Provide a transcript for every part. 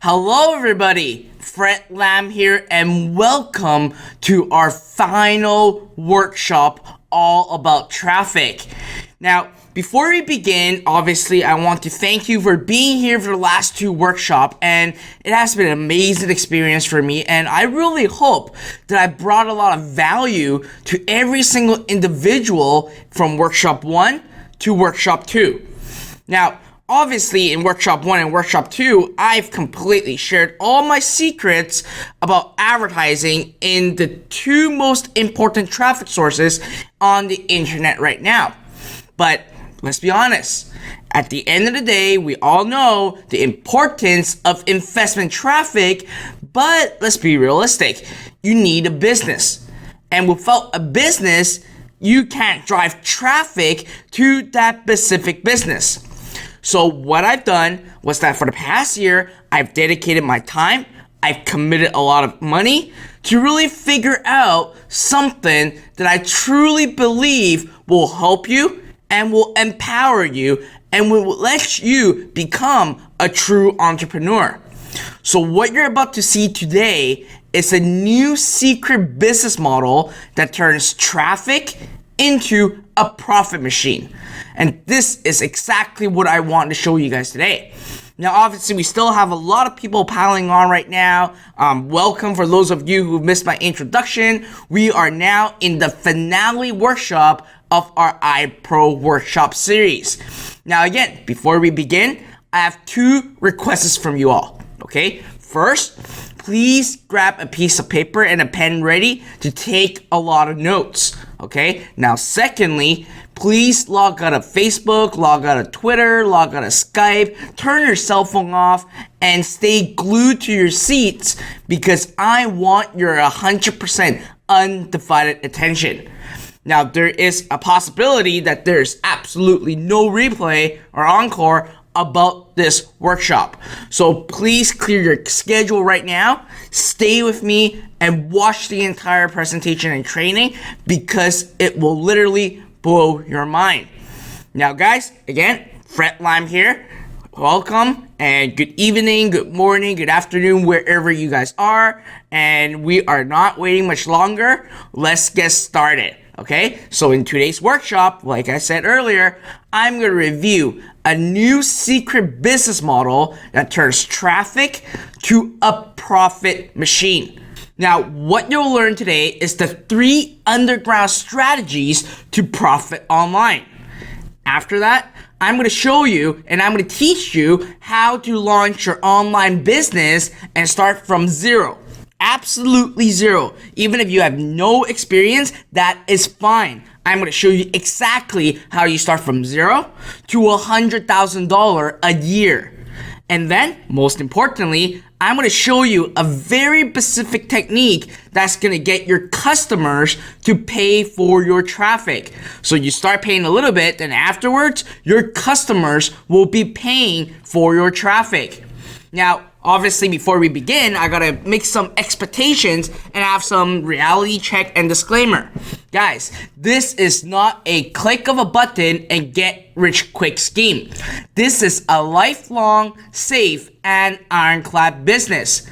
Hello everybody, Fred Lam here and welcome to our final workshop all about traffic. Now, before we begin, obviously I want to thank you for being here for the last two workshops, and it has been an amazing experience for me, and I really hope that I brought a lot of value to every single individual from workshop 1 to workshop 2. Now, obviously, in Workshop 1 and Workshop 2, I've completely shared all my secrets about advertising in the two most important traffic sources on the internet right now. But let's be honest, at the end of the day, we all know the importance of investment traffic, but let's be realistic. You need a business. And without a business, you can't drive traffic to that specific business. So what I've done was that for the past year, I've dedicated my time, I've committed a lot of money to really figure out something that I truly believe will help you and will empower you and will let you become a true entrepreneur. So what you're about to see today is a new secret business model that turns traffic into a profit machine. And this is exactly what I want to show you guys today. Now, obviously, we still have a lot of people piling on right now. Welcome for those of you who missed my introduction. We are now in the finale workshop of our iPro workshop series. Now, again, before we begin, I have two requests from you all, okay? First, please grab a piece of paper and a pen ready to take a lot of notes, okay? Now, secondly, please log out of Facebook, log out of Twitter, log out of Skype, turn your cell phone off, and stay glued to your seats because I want your 100% undivided attention. Now, there is a possibility that there's absolutely no replay or encore about this workshop. So please clear your schedule right now, stay with me, and watch the entire presentation and training because it will literally blow your mind. Now guys, again, Fred Lam here. Welcome and good evening, good morning, good afternoon, wherever you guys are. And we are not waiting much longer. Let's get started. Okay, so in today's workshop, like I said earlier, I'm going to review a new secret business model that turns traffic to a profit machine. Now, what you'll learn today is the 3 underground strategies to profit online. After that, I'm going to show you and I'm going to teach you how to launch your online business and start from zero. Absolutely zero. Even if you have no experience, that is fine. I'm going to show you exactly how you start from zero to $100,000 a year. And then, most importantly, I'm going to show you a very specific technique that's going to get your customers to pay for your traffic. So you start paying a little bit, then afterwards, your customers will be paying for your traffic. Now, obviously, before we begin, I gotta make some expectations and have some reality check and disclaimer. Guys, this is not a click of a button and get rich quick scheme. This is a lifelong, safe, and ironclad business.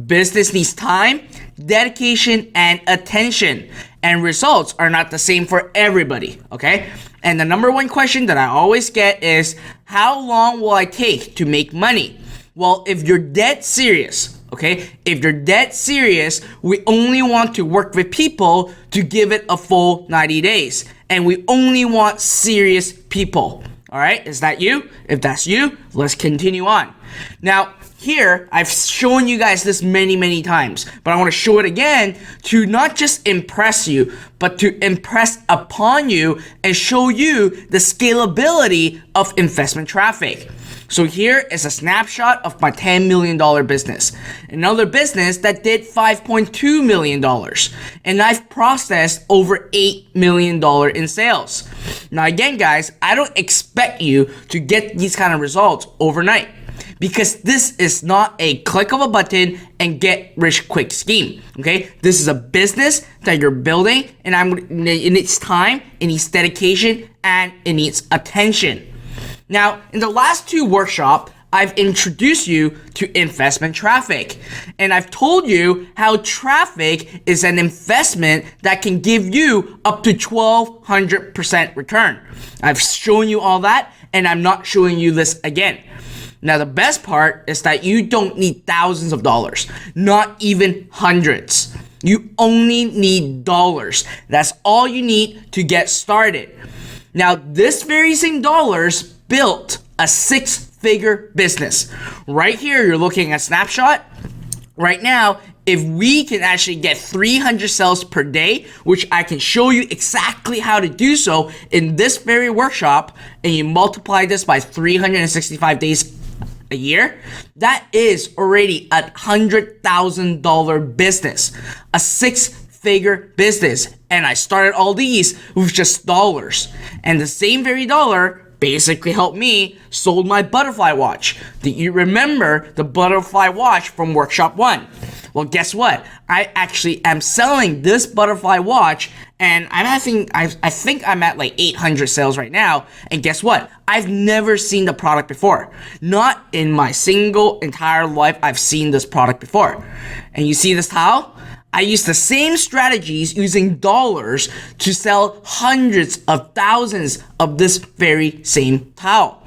Business needs time, dedication, and attention. And results are not the same for everybody, okay? And the number one question that I always get is, how long will I take to make money? Well, if you're dead serious, okay, if you're dead serious, we only want to work with people to give it a full 90 days. And we only want serious people. All right, is that you? If that's you, let's continue on. Now, here, I've shown you guys this many times, but I want to show it again to not just impress you, but to impress upon you and show you the scalability of investment traffic. So here is a snapshot of my $10 million business. Another business that did $5.2 million. And I've processed over $8 million in sales. Now again, guys, I don't expect you to get these kind of results overnight, because this is not a click of a button and get rich quick scheme, okay? This is a business that you're building, and it needs time, it needs dedication, and it needs attention. Now, in the last two workshops, I've introduced you to investment traffic. And I've told you how traffic is an investment that can give you up to 1,200% return. I've shown you all that, and I'm not showing you this again. Now, the best part is that you don't need thousands of dollars, not even hundreds. You only need dollars. That's all you need to get started. Now, this very same dollars built a six-figure business. Right here, you're looking at a snapshot. Right now, if we can actually get 300 sales per day, which I can show you exactly how to do so in this very workshop, and you multiply this by 365 days a year, that is already a $100,000 business, a six-figure business. And I started all these with just dollars. And the same very dollar basically helped me sold my butterfly watch. Do you remember the butterfly watch from workshop 1? Well, guess what? I actually am selling this butterfly watch, and I think I'm at like 800 sales right now. And guess what? I've never seen the product before. Not in my single entire life I've seen this product before. And you see this towel? I use the same strategies using dollars to sell hundreds of thousands of this very same towel.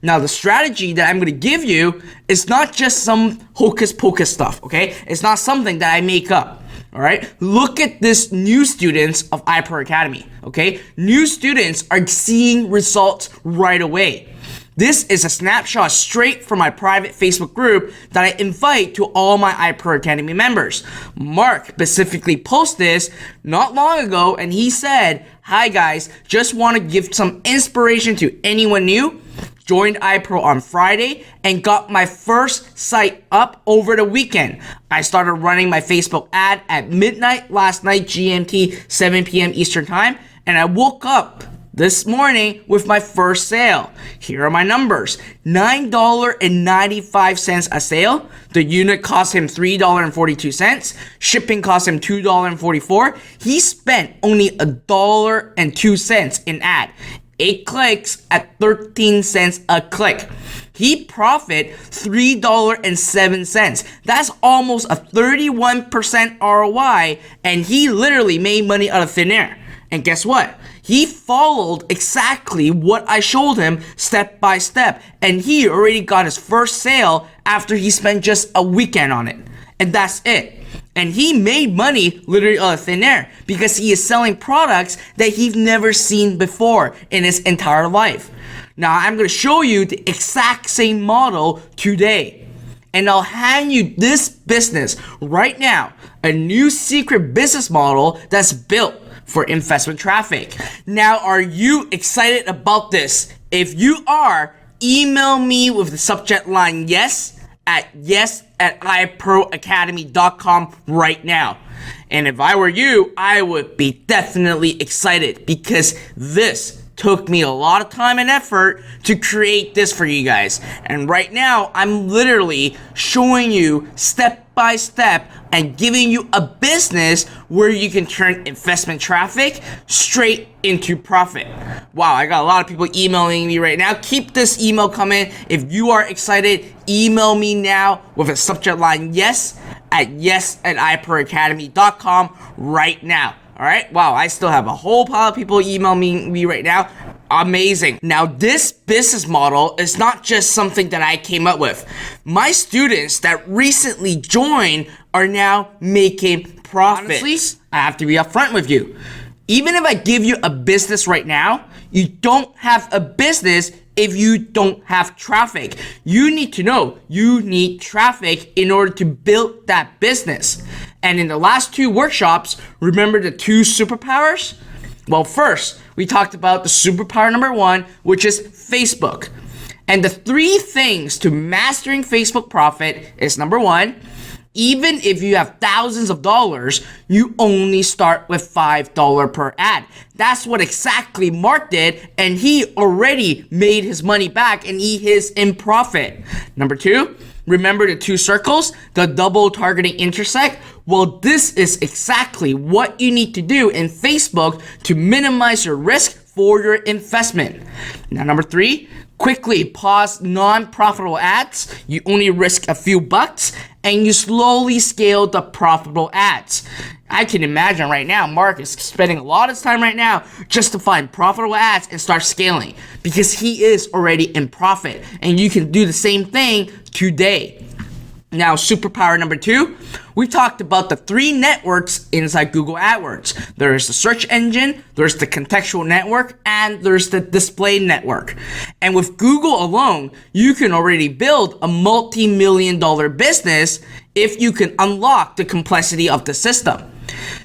Now, the strategy that I'm going to give you is not just some hocus pocus stuff, okay? It's not something that I make up, all right? Look at this new students of N.I.T.Academy, okay? New students are seeing results right away. This is a snapshot straight from my private Facebook group that I invite to all my N.I.T.Academy members. Mark specifically posted this not long ago, and he said, "Hi guys, just want to give some inspiration to anyone new. Joined iPro on Friday and got my first site up over the weekend. I started running my Facebook ad at midnight last night GMT, 7 p.m. Eastern time, and I woke up this morning with my first sale. Here are my numbers. $9.95 a sale. The unit cost him $3.42. Shipping cost him $2.44. He spent only $1.02 in ad. 8 clicks at 13 cents a click. He profit $3.07. That's almost a 31% ROI, and he literally made money out of thin air. And guess what? He followed exactly what I showed him step by step, and he already got his first sale after he spent just a weekend on it. And that's it. And he made money literally out of thin air because he is selling products that he's never seen before in his entire life. Now, I'm going to show you the exact same model today. And I'll hand you this business right now, a new secret business model that's built for investment traffic. Now, are you excited about this? If you are, email me with the subject line yes@iProAcademy.com right now. And if I were you, I would be definitely excited because this took me a lot of time and effort to create this for you guys. And right now, I'm literally showing you step by step and giving you a business where you can turn investment traffic straight into profit. Wow, I got a lot of people emailing me right now. Keep this email coming. If you are excited, email me now with a subject line yes@iProAcademy.com right now. All right. Wow. I still have a whole pile of people emailing me right now. Amazing. Now, this business model is not just something that I came up with. My students that recently joined are now making profits. Honestly, I have to be upfront with you. Even if I give you a business right now, you don't have a business if you don't have traffic. You need to know you need traffic in order to build that business. And in the last 2 workshops, remember the 2 superpowers? Well, first, we talked about the superpower number 1, which is Facebook. And the 3 things to mastering Facebook profit is number 1, even if you have thousands of dollars, you only start with $5 per ad. That's what exactly Mark did, and he already made his money back and he is in profit. Number 2, remember the 2 circles, the double targeting intersect? Well, this is exactly what you need to do in Facebook to minimize your risk for your investment. Now, number 3, quickly pause non-profitable ads. You only risk a few bucks, and you slowly scale the profitable ads. I can imagine right now, Mark is spending a lot of time right now just to find profitable ads and start scaling because he is already in profit, and you can do the same thing today. Now, superpower number 2, we talked about the 3 networks inside Google AdWords. There's the search engine, there's the contextual network, and there's the display network. And with Google alone, you can already build a multi-million-dollar business if you can unlock the complexity of the system.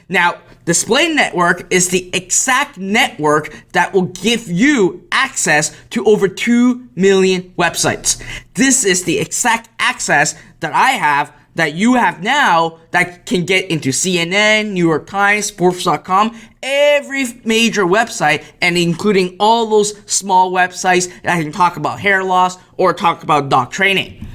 Now, display network is the exact network that will give you access to over 2 million websites. This is the exact access that I have, that you have now, that can get into CNN, New York Times, Forbes.com, every major website, and including all those small websites that can talk about hair loss or talk about dog training.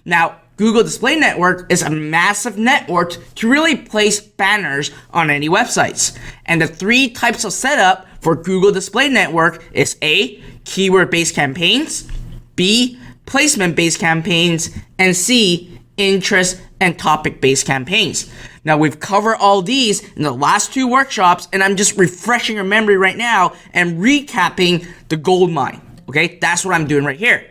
Now, Google Display Network is a massive network to really place banners on any websites. And the 3 types of setup for Google Display Network is A, keyword-based campaigns, B, placement-based campaigns, and C, interest and topic-based campaigns. Now, we've covered all these in the last 2 workshops, and I'm just refreshing your memory right now and recapping the gold mine. Okay, that's what I'm doing right here.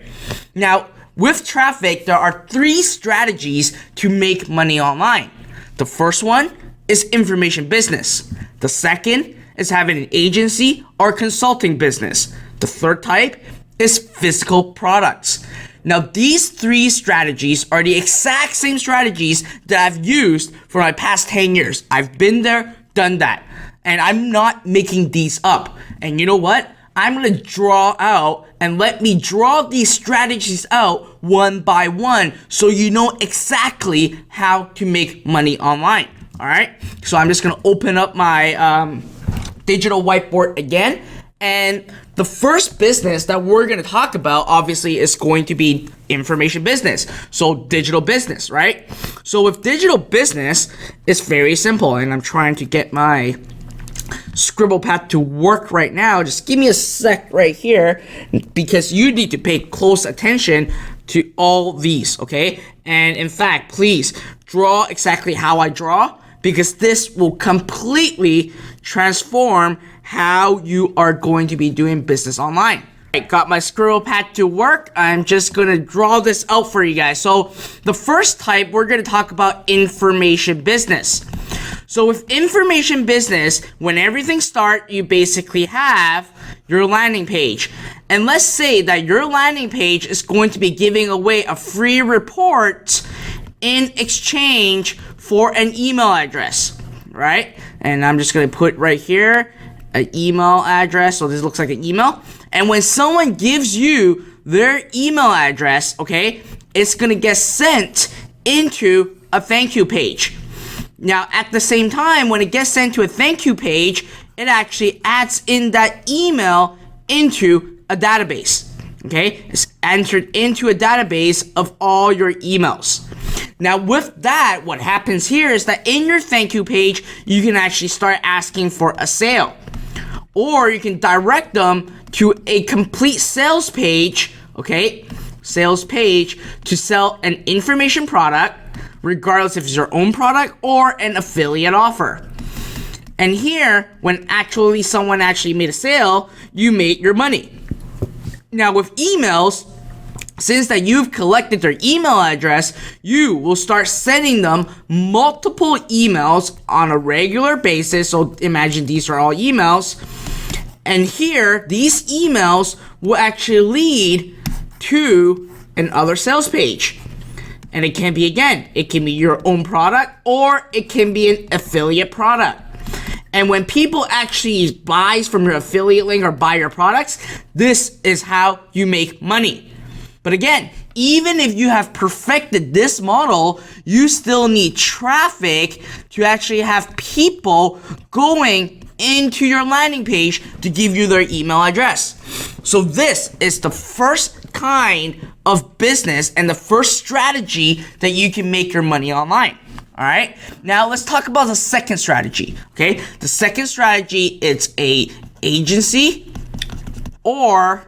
Now, with traffic, there are 3 strategies to make money online. The first one is information business. The second is having an agency or consulting business. The third type is physical products. Now, these 3 strategies are the exact same strategies that I've used for my past 10 years. I've been there, done that. And I'm not making these up. And you know what? I'm going to draw out, and let me draw these strategies out one by one so you know exactly how to make money online. All right. So I'm just going to open up my digital whiteboard again. And the first business that we're going to talk about, obviously, is going to be information business. So digital business, right? So with digital business, it's very simple. And I'm trying to get my scribble pad to work right now. Just give me a sec right here, because you need to pay close attention to all these, okay? And in fact, please draw exactly how I draw, because this will completely transform how you are going to be doing business online. I got my scribble pad to work. I'm just gonna draw this out for you guys. So the first type, we're gonna talk about information business. So with information business, when everything starts, you basically have your landing page. And let's say that your landing page is going to be giving away a free report in exchange for an email address, right? And I'm just gonna put right here an email address. So this looks like an email. And when someone gives you their email address, okay, it's gonna get sent into a thank you page. Now, at the same time, when it gets sent to a thank you page, it actually adds in that email into a database, okay? It's entered into a database of all your emails. Now, with that, what happens here is that in your thank you page, you can actually start asking for a sale. Or you can direct them to a complete sales page, okay? Sales page to sell an information product, regardless if it's your own product or an affiliate offer. And here, when actually someone actually made a sale, you made your money. Now with emails, since that you've collected their email address, you will start sending them multiple emails on a regular basis. So imagine these are all emails. And here, these emails will actually lead to another sales page. And it can be, again, it can be your own product or it can be an affiliate product. And when people actually buy from your affiliate link or buy your products, this is how you make money. But again, even if you have perfected this model, you still need traffic to actually have people going into your landing page to give you their email address. So this is the first kind of business and the first strategy that you can make your money online. All right, now let's talk about the second strategy. Okay, the second strategy, it's a agency or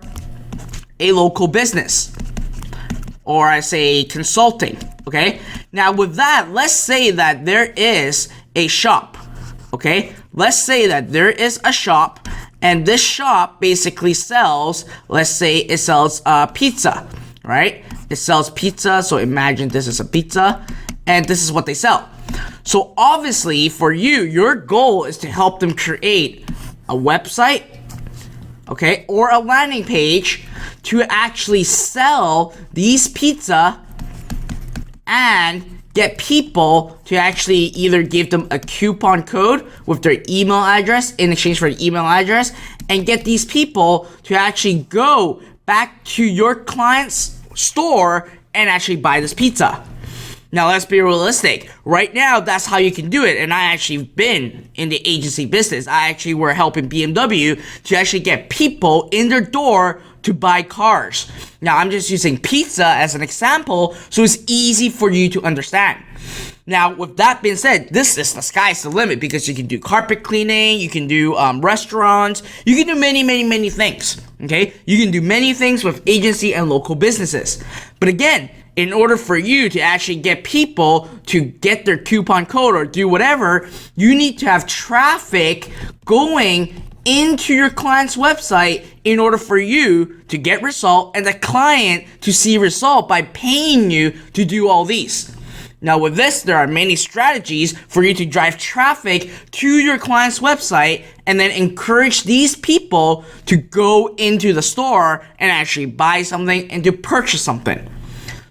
a local business, or I say consulting, okay? Now with that, let's say that there is a shop, okay? Let's say that there is a shop, and this shop basically sells, let's say it sells pizza, right? It sells pizza, so imagine this is a pizza, and this is what they sell. So obviously for you, your goal is to help them create a website, okay, or a landing page to actually sell these pizza and get people to actually either give them a coupon code with their email address in exchange for an email address, and get these people to actually go back to your client's store and actually buy this pizza. Now let's be realistic. Right now, that's how you can do it. And I actually been in the agency business. I actually were helping BMW to actually get people in their door to buy cars. Now I'm just using pizza as an example, so it's easy for you to understand. Now with that being said, this is the sky's the limit, because you can do carpet cleaning, you can do restaurants, you can do many things, okay? You can do many things with agency and local businesses. But again, in order for you to actually get people to get their coupon code or do whatever, you need to have traffic going into your client's website in order for you to get result and the client to see result by paying you to do all these. Now with this, there are many strategies for you to drive traffic to your client's website and then encourage these people to go into the store and actually buy something and to purchase something.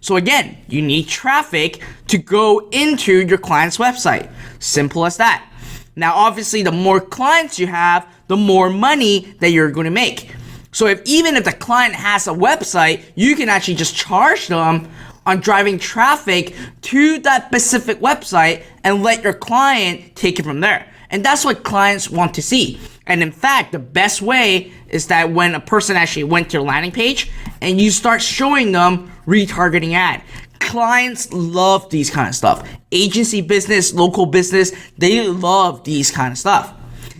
So again, you need traffic to go into your client's website. Simple as that. Now obviously the more clients you have, the more money that you're going to make. So even if the client has a website, you can actually just charge them on driving traffic to that specific website and let your client take it from there. And that's what clients want to see. And in fact, the best way is that when a person actually went to your landing page and you start showing them retargeting ad. Clients love these kind of stuff. Agency business, local business, they love these kind of stuff.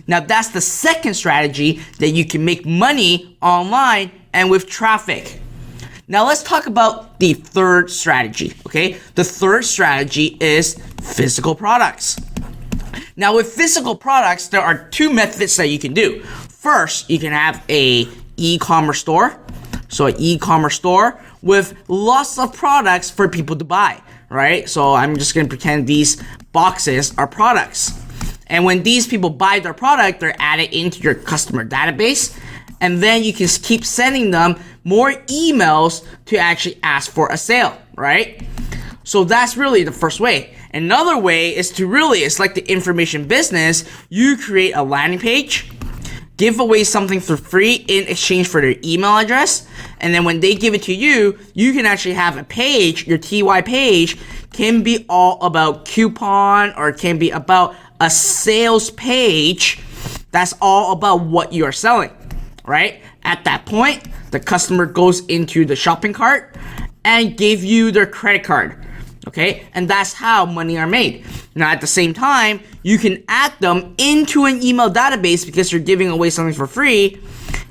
Now that's the second strategy that you can make money online and with traffic. Now let's talk about the third strategy, okay? The third strategy is physical products. Now with physical products, there are two methods that you can do. First, you can have a e-commerce store. So an e-commerce store with lots of products for people to buy, right? So I'm just gonna pretend these boxes are products. And when these people buy their product, they're added into your customer database. And then you can keep sending them more emails to actually ask for a sale, right? So that's really the first way. Another way is to really, it's like the information business. You create a landing page, give away something for free in exchange for their email address. And then when they give it to you, you can actually have a page, your TY page can be all about coupon, or it can be about a sales page that's all about what you're selling, right? At that point, the customer goes into the shopping cart and give you their credit card, okay? And that's how money are made. Now at the same time, you can add them into an email database because you're giving away something for free,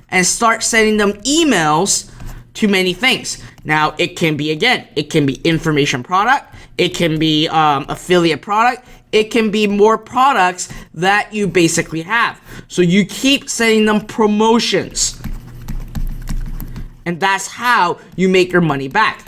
and start sending them emails to many things. Now it can be, again, it can be information product, it can be affiliate product, it can be more products that you basically have. So you keep sending them promotions. And that's how you make your money back.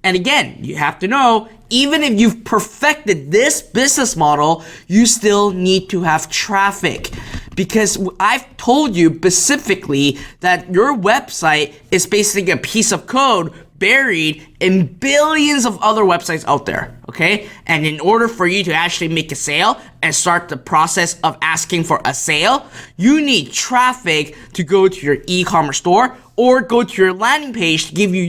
And again, you have to know, even if you've perfected this business model, you still need to have traffic. Because I've told you specifically that your website is basically a piece of code buried in billions of other websites out there, okay? And in order for you to actually make a sale and start the process of asking for a sale, you need traffic to go to your e-commerce store or go to your landing page to give you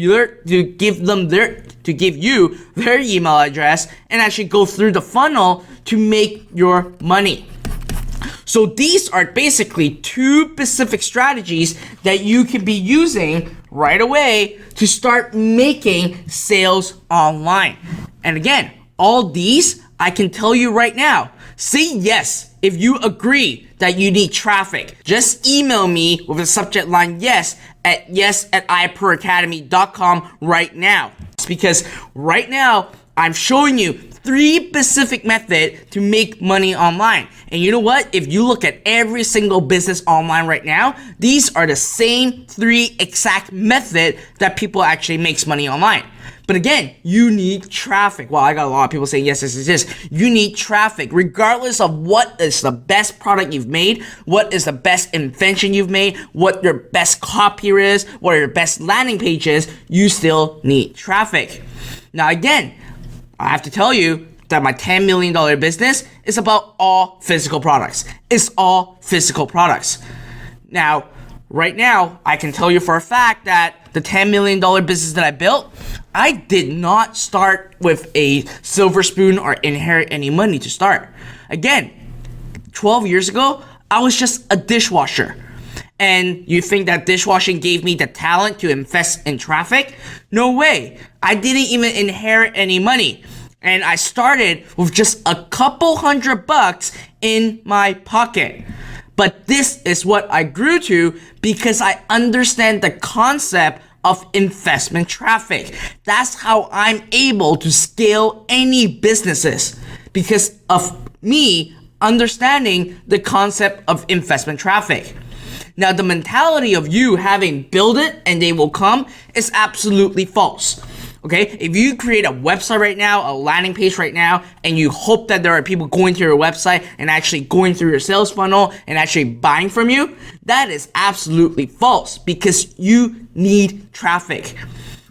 their email address and actually go through the funnel to make your money. So these are basically two specific strategies that you can be using right away to start making sales online. And again, all these, I can tell you right now, say yes if you agree that you need traffic, just email me with the subject line yes@iProAcademy.com right now. It's because right now I'm showing you 3 specific methods to make money online. And you know what? If you look at every single business online right now, these are the same 3 exact methods that people actually makes money online. But again, you need traffic. Well, I got a lot of people saying yes. You need traffic. Regardless of what is the best product you've made, what is the best invention you've made, what your best copy is, what your best landing page is, you still need traffic. Now again, I have to tell you that my $10 million business is about all physical products. It's all physical products. Now, right now, I can tell you for a fact that the $10 million business that I built, I did not start with a silver spoon or inherit any money to start. Again, 12 years ago, I was just a dishwasher. And you think that dishwashing gave me the talent to invest in traffic? No way. I didn't even inherit any money. And I started with just a couple $100 in my pocket. But this is what I grew to because I understand the concept of investment traffic. That's how I'm able to scale any businesses because of me understanding the concept of investment traffic. Now, the mentality of you having build it and they will come is absolutely false. Okay, if you create a website right now, a landing page right now, and you hope that there are people going to your website and actually going through your sales funnel and actually buying from you, that is absolutely false because you need traffic.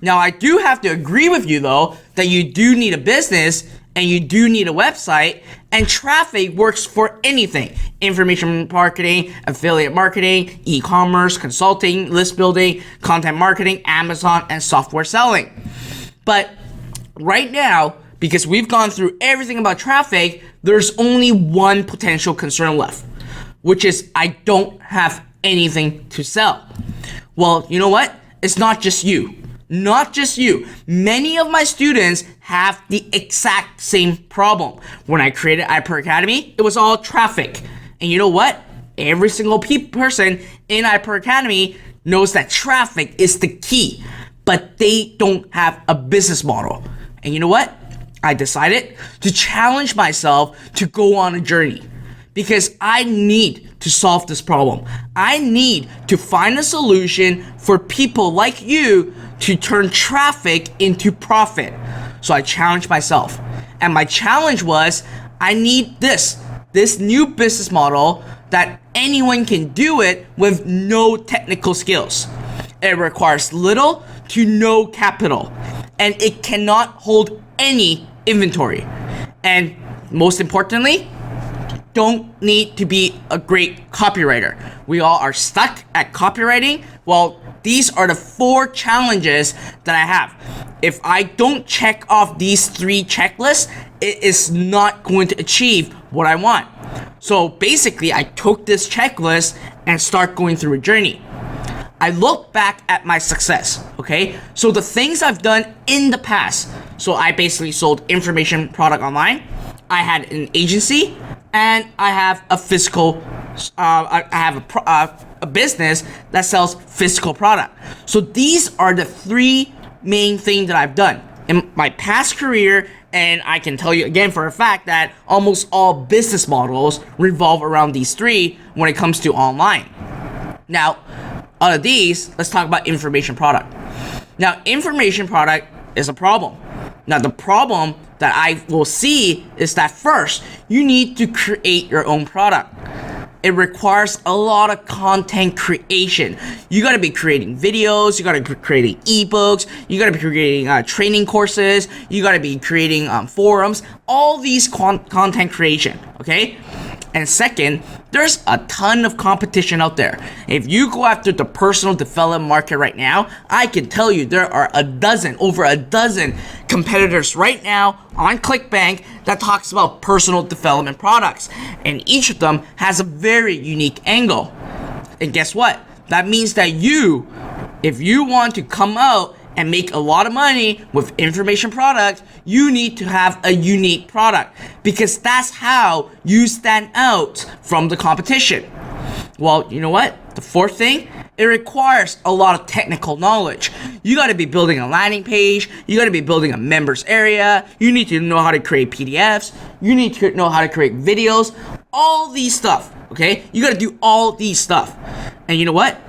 Now, I do have to agree with you though that you do need a business and you do need a website, and traffic works for anything. Information marketing, affiliate marketing, e-commerce, consulting, list building, content marketing, Amazon, and software selling. But right now, because we've gone through everything about traffic, there's only one potential concern left, which is I don't have anything to sell. Well, you know what? It's not just you. Not just you. Many of my students have the exact same problem. When I created N.I.T.Academy, it was all traffic. And you know what? Every single person in N.I.T.Academy knows that traffic is the key, but they don't have a business model. And you know what? I decided to challenge myself to go on a journey because I need to solve this problem. I need to find a solution for people like you to turn traffic into profit. So I challenged myself. And my challenge was I need this new business model that anyone can do it with no technical skills. It requires little to no capital, and it cannot hold any inventory. And most importantly, don't need to be a great copywriter. We all are stuck at copywriting. Well, these are the 4 challenges that I have. If I don't check off these 3 checklists, it is not going to achieve what I want. So basically, I took this checklist and start going through a journey. I look back at my success, okay? So the things I've done in the past. So I basically sold information product online. I had an agency, and I have a physical, a business that sells physical product. So these are the 3 main things that I've done in my past career, and I can tell you again for a fact that almost all business models revolve around these 3 when it comes to online. Now, out of these, let's talk about information product. Now, information product is a problem. Now, the problem that I will see is that first, you need to create your own product. It requires a lot of content creation. You gotta be creating videos, you gotta be creating ebooks, you gotta be creating training courses, you gotta be creating forums, all these content creation, okay? And second, there's a ton of competition out there. If you go after the personal development market right now, I can tell you there are over a dozen competitors right now on ClickBank that talks about personal development products. And each of them has a very unique angle. And guess what? That means that if you want to come out and make a lot of money with information product, you need to have a unique product because that's how you stand out from the competition. Well, you know what? The fourth thing, it requires a lot of technical knowledge. You got to be building a landing page. You got to be building a members area. You need to know how to create PDFs. You need to know how to create videos. All these stuff, okay? You got to do all these stuff. And you know what?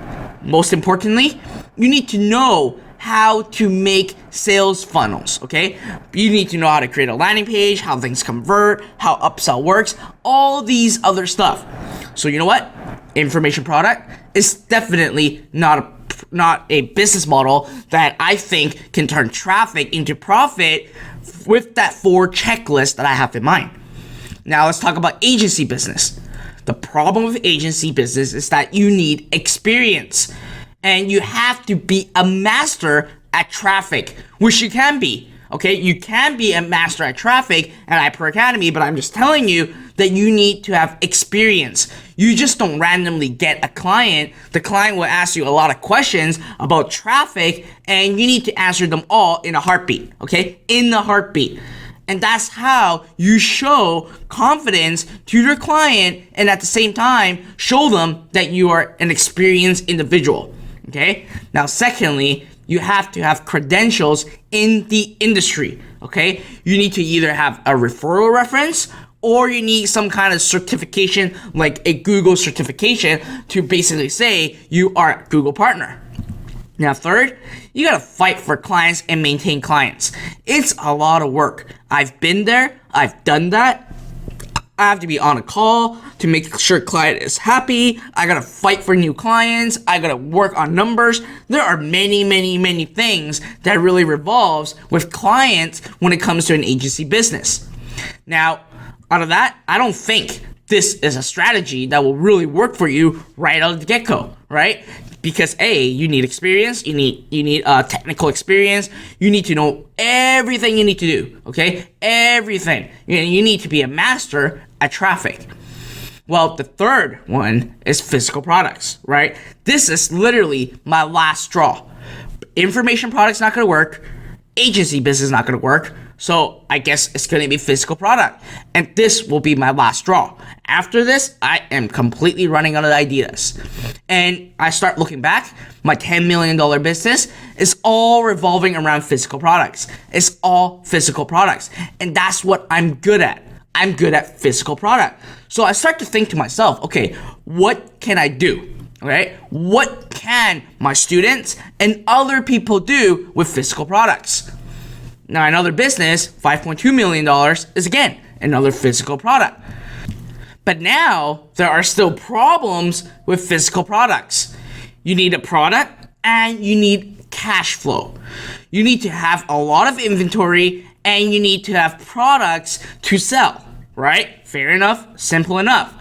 Most importantly, you need to know how to make sales funnels, okay? You need to know how to create a landing page, how things convert, how upsell works, all these other stuff. So you know what? Information product is definitely not a business model that I think can turn traffic into profit with that 4 checklist that I have in mind. Now let's talk about agency business. The problem with agency business is that you need experience and you have to be a master at traffic, which you can be. Okay, you can be a master at traffic at N.I.T.Academy, but I'm just telling you that you need to have experience. You just don't randomly get a client. The client will ask you a lot of questions about traffic, and you need to answer them all in a heartbeat, okay? In a heartbeat. And that's how you show confidence to your client and at the same time show them that you are an experienced individual, okay? Now, secondly, you have to have credentials in the industry, okay? You need to either have a referral reference or you need some kind of certification like a Google certification to basically say you are a Google partner. Now, third, you gotta fight for clients and maintain clients. It's a lot of work. I've been there, I've done that. I have to be on a call to make sure client is happy. I gotta fight for new clients. I gotta work on numbers. There are many things that really revolves with clients when it comes to an agency business. Now, out of that, I don't think this is a strategy that will really work for you right out of the get-go, right? Because A, you need experience, you need technical experience, you need to know everything you need to do, okay? Everything. You need to be a master at traffic. Well, the third one is physical products, right? This is literally my last straw. Information product's not gonna work, agency business is not gonna work, so I guess it's gonna be physical product. And this will be my last straw. After this, I am completely running out of ideas. And I start looking back, my $10 million business is all revolving around physical products. It's all physical products. And that's what I'm good at. I'm good at physical product. So I start to think to myself, okay, what can I do? Okay, what can my students and other people do with physical products? Now, another business, $5.2 million, is again another physical product. But now there are still problems with physical products. You need a product and you need cash flow. You need to have a lot of inventory and you need to have products to sell, right? Fair enough, simple enough.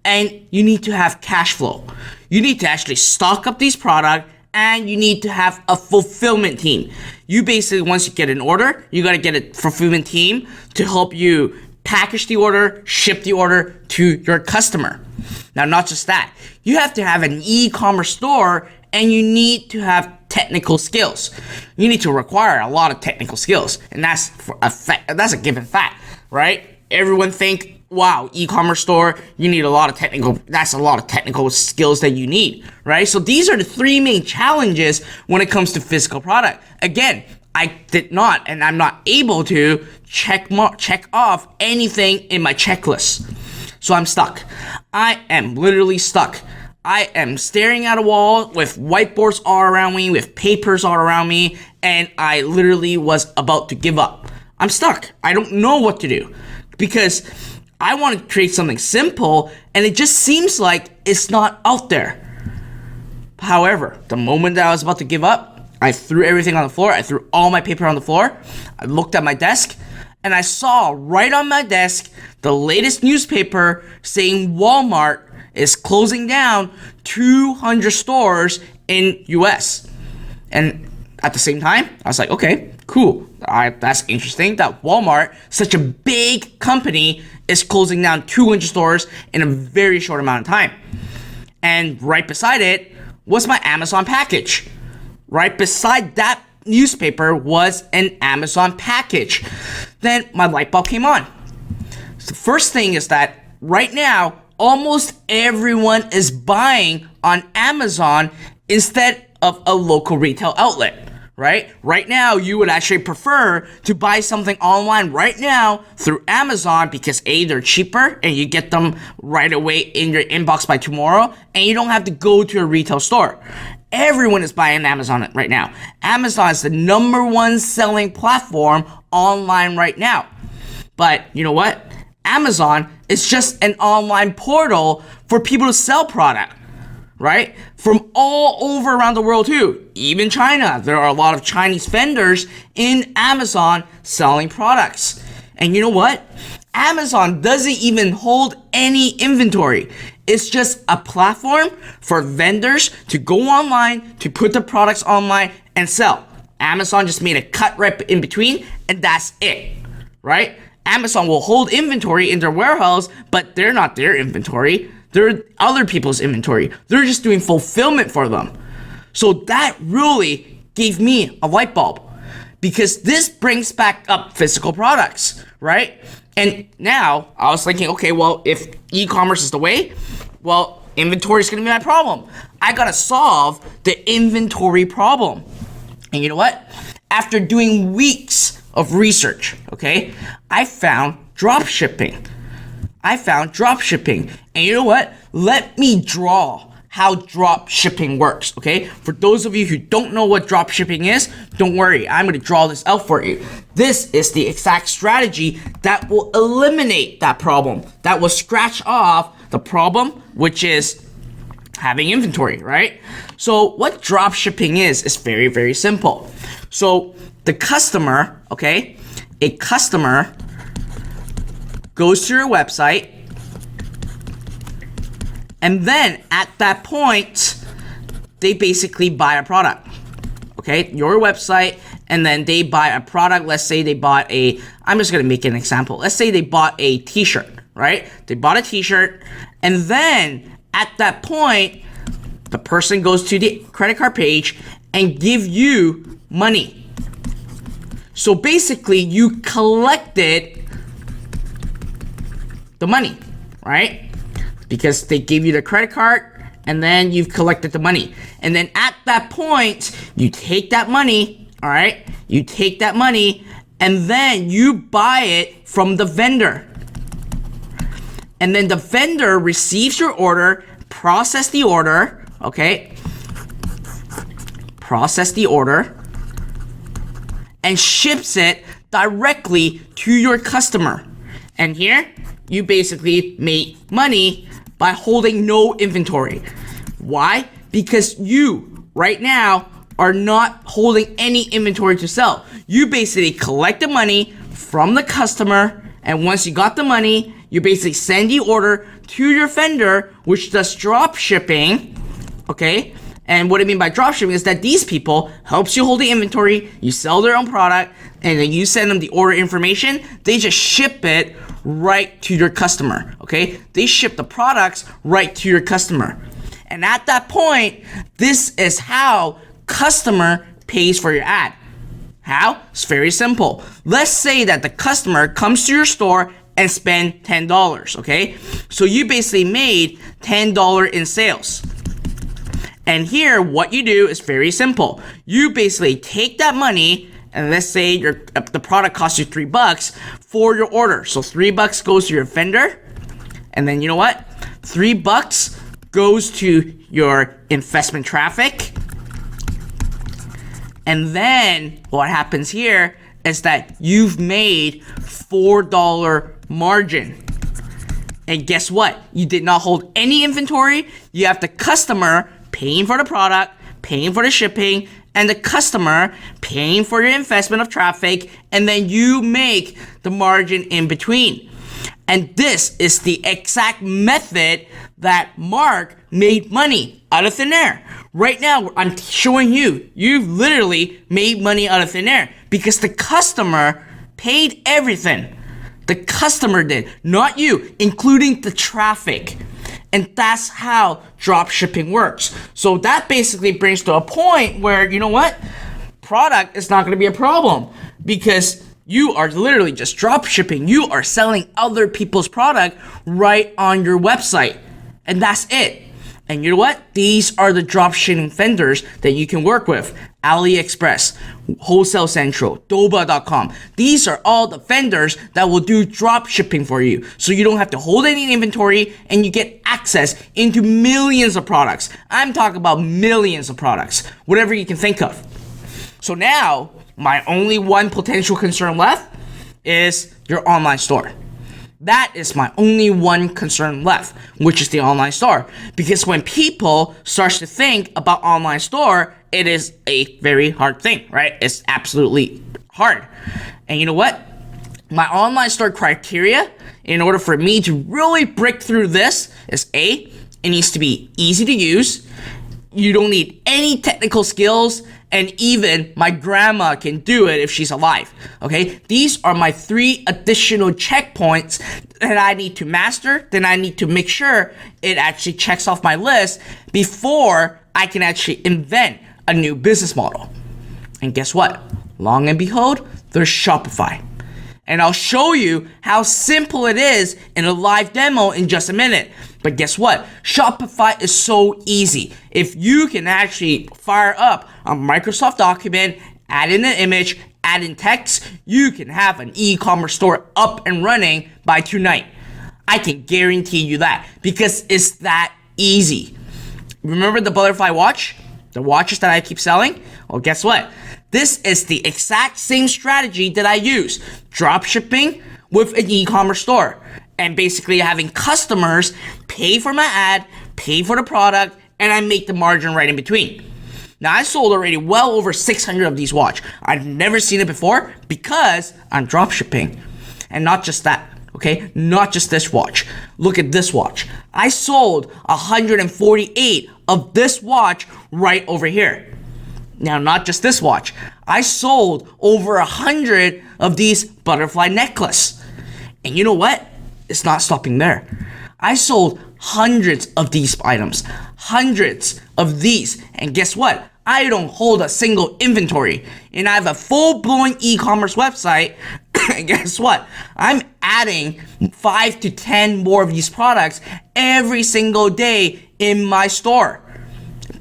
And you need to have cash flow. You need to actually stock up these products and you need to have a fulfillment team. You basically, once you get an order, you gotta get a fulfillment team to help you package the order, ship the order to your customer. Now, not just that, you have to have an e-commerce store and you need to have technical skills. You need to require a lot of technical skills, and that's a given fact, right? Everyone think, wow, e-commerce store, you need a lot of technical skills that you need, right? So these are the 3 main challenges when it comes to physical product. Again, I did not, and I'm not able to check off anything in my checklist. So I'm stuck. I am literally stuck. I am staring at a wall with whiteboards all around me, with papers all around me, and I literally was about to give up. I'm stuck. I don't know what to do because I want to create something simple, and it just seems like it's not out there. However, the moment that I was about to give up, I threw everything on the floor. I threw all my paper on the floor. I looked at my desk, and I saw right on my desk the latest newspaper saying Walmart is closing down 200 stores in US. And at the same time, I was like, okay, cool. That's interesting that Walmart, such a big company, is closing down 200 stores in a very short amount of time. And right beside it was my Amazon package. Right beside that newspaper was an Amazon package. Then my light bulb came on. So the first thing is that right now, almost everyone is buying on Amazon instead of a local retail outlet, right? Right now, you would actually prefer to buy something online right now through Amazon because A, they're cheaper and you get them right away in your inbox by tomorrow and you don't have to go to a retail store. Everyone is buying Amazon right now. Amazon is the #1 selling platform online right now. But you know what? Amazon is just an online portal for people to sell product, right? From all over around the world too. Even China. There are a lot of Chinese vendors in Amazon selling products. And you know what? Amazon doesn't even hold any inventory. It's just a platform for vendors to go online, to put the products online and sell. Amazon just made a cut right in between and that's it, right? Amazon will hold inventory in their warehouse, but they're not their inventory. They're other people's inventory. They're just doing fulfillment for them. So that really gave me a light bulb because this brings back up physical products, right? And now I was thinking, okay, well, if e-commerce is the way, well, inventory is going to be my problem. I got to solve the inventory problem. And you know what? After doing weeks of research, okay, I found drop shipping. And you know what? Let me draw how drop shipping works, okay? For those of you who don't know what drop shipping is, don't worry, I'm gonna draw this out for you. This is the exact strategy that will eliminate that problem, that will scratch off the problem, which is having inventory, right? So what drop shipping is very, very simple. So the customer, okay, a customer goes to your website, and then at that point, they basically buy a product, okay? Your website, and then they buy a product. Let's say they bought I'm just gonna make an example. Let's say they bought a t-shirt, right? They bought a t-shirt, and then at that point, the person goes to the credit card page and give you money. So basically, you collected the money, right? Because they gave you the credit card and then you've collected the money. And then at that point, you take that money, all right? You take that money and then you buy it from the vendor. And then the vendor receives your order, process the order, okay? Process the order and ships it directly to your customer. And here, you basically make money by holding no inventory. Why? Because you, right now, are not holding any inventory to sell. You basically collect the money from the customer, and once you got the money, you basically send the order to your vendor, which does drop shipping, okay? And what I mean by drop shipping is that these people helps you hold the inventory, you sell their own product, and then you send them the order information. They just ship it right to your customer, okay? They ship the products right to your customer. And at that point, this is how customer pays for your ad. How? It's very simple. Let's say that the customer comes to your store and spend $10, okay? So you basically made $10 in sales. And here, what you do is very simple. You basically take that money, and let's say the product costs you $3 for your order. So $3 goes to your vendor, and then you know what? $3 goes to your investment traffic. And then what happens here is that you've made $4 margin. And guess what? You did not hold any inventory. You have the customer paying for the product, paying for the shipping, and the customer paying for your investment of traffic, and then you make the margin in between. And this is the exact method that Mark made money out of thin air. Right now, I'm showing you, you've literally made money out of thin air because the customer paid everything. The customer did, not you, including the traffic. And that's how drop shipping works. So that basically brings to a point where, you know what? product, it's not going to be a problem because you are literally just drop shipping. You are selling other people's product right on your website. And that's it. And you know what? These are the drop shipping vendors that you can work with. AliExpress, Wholesale Central, Doba.com. These are all the vendors that will do drop shipping for you. So you don't have to hold any inventory and you get access into millions of products. I'm talking about millions of products, whatever you can think of. So now, my only one potential concern left is your online store. That is my only one concern left, which is the online store. Because when people start to think about online store, it is a very hard thing, right? It's absolutely hard. And you know what? My online store criteria, in order for me to really break through this, is A, it needs to be easy to use. You don't need any technical skills, and even my grandma can do it if she's alive, okay? These are my 3 additional checkpoints that I need to master. Then I need to make sure it actually checks off my list before I can actually invent a new business model. And guess what? Long and behold, there's Shopify. And I'll show you how simple it is in a live demo in just a minute. But guess what? Shopify is so easy. If you can actually fire up a Microsoft document, add in an image, add in text, you can have an e-commerce store up and running by tonight. I can guarantee you that because it's that easy. Remember the butterfly watch? The watches that I keep selling? Well, guess what? This is the exact same strategy that I use. Drop shipping with an e-commerce store. And basically having customers pay for my ad, pay for the product, and I make the margin right in between. Now, I sold already well over 600 of these watches. I've never seen it before because I'm drop shipping. And not just that, okay? Not just this watch. Look at this watch. I sold 148 of this watch right over here. Now, not just this watch. I sold over 100 of these butterfly necklace. And you know what? It's not stopping there. I sold hundreds of these items, hundreds of these. And guess what? I don't hold a single inventory. And I have a full-blown e-commerce website. And guess what? I'm adding 5 to 10 more of these products every single day in my store.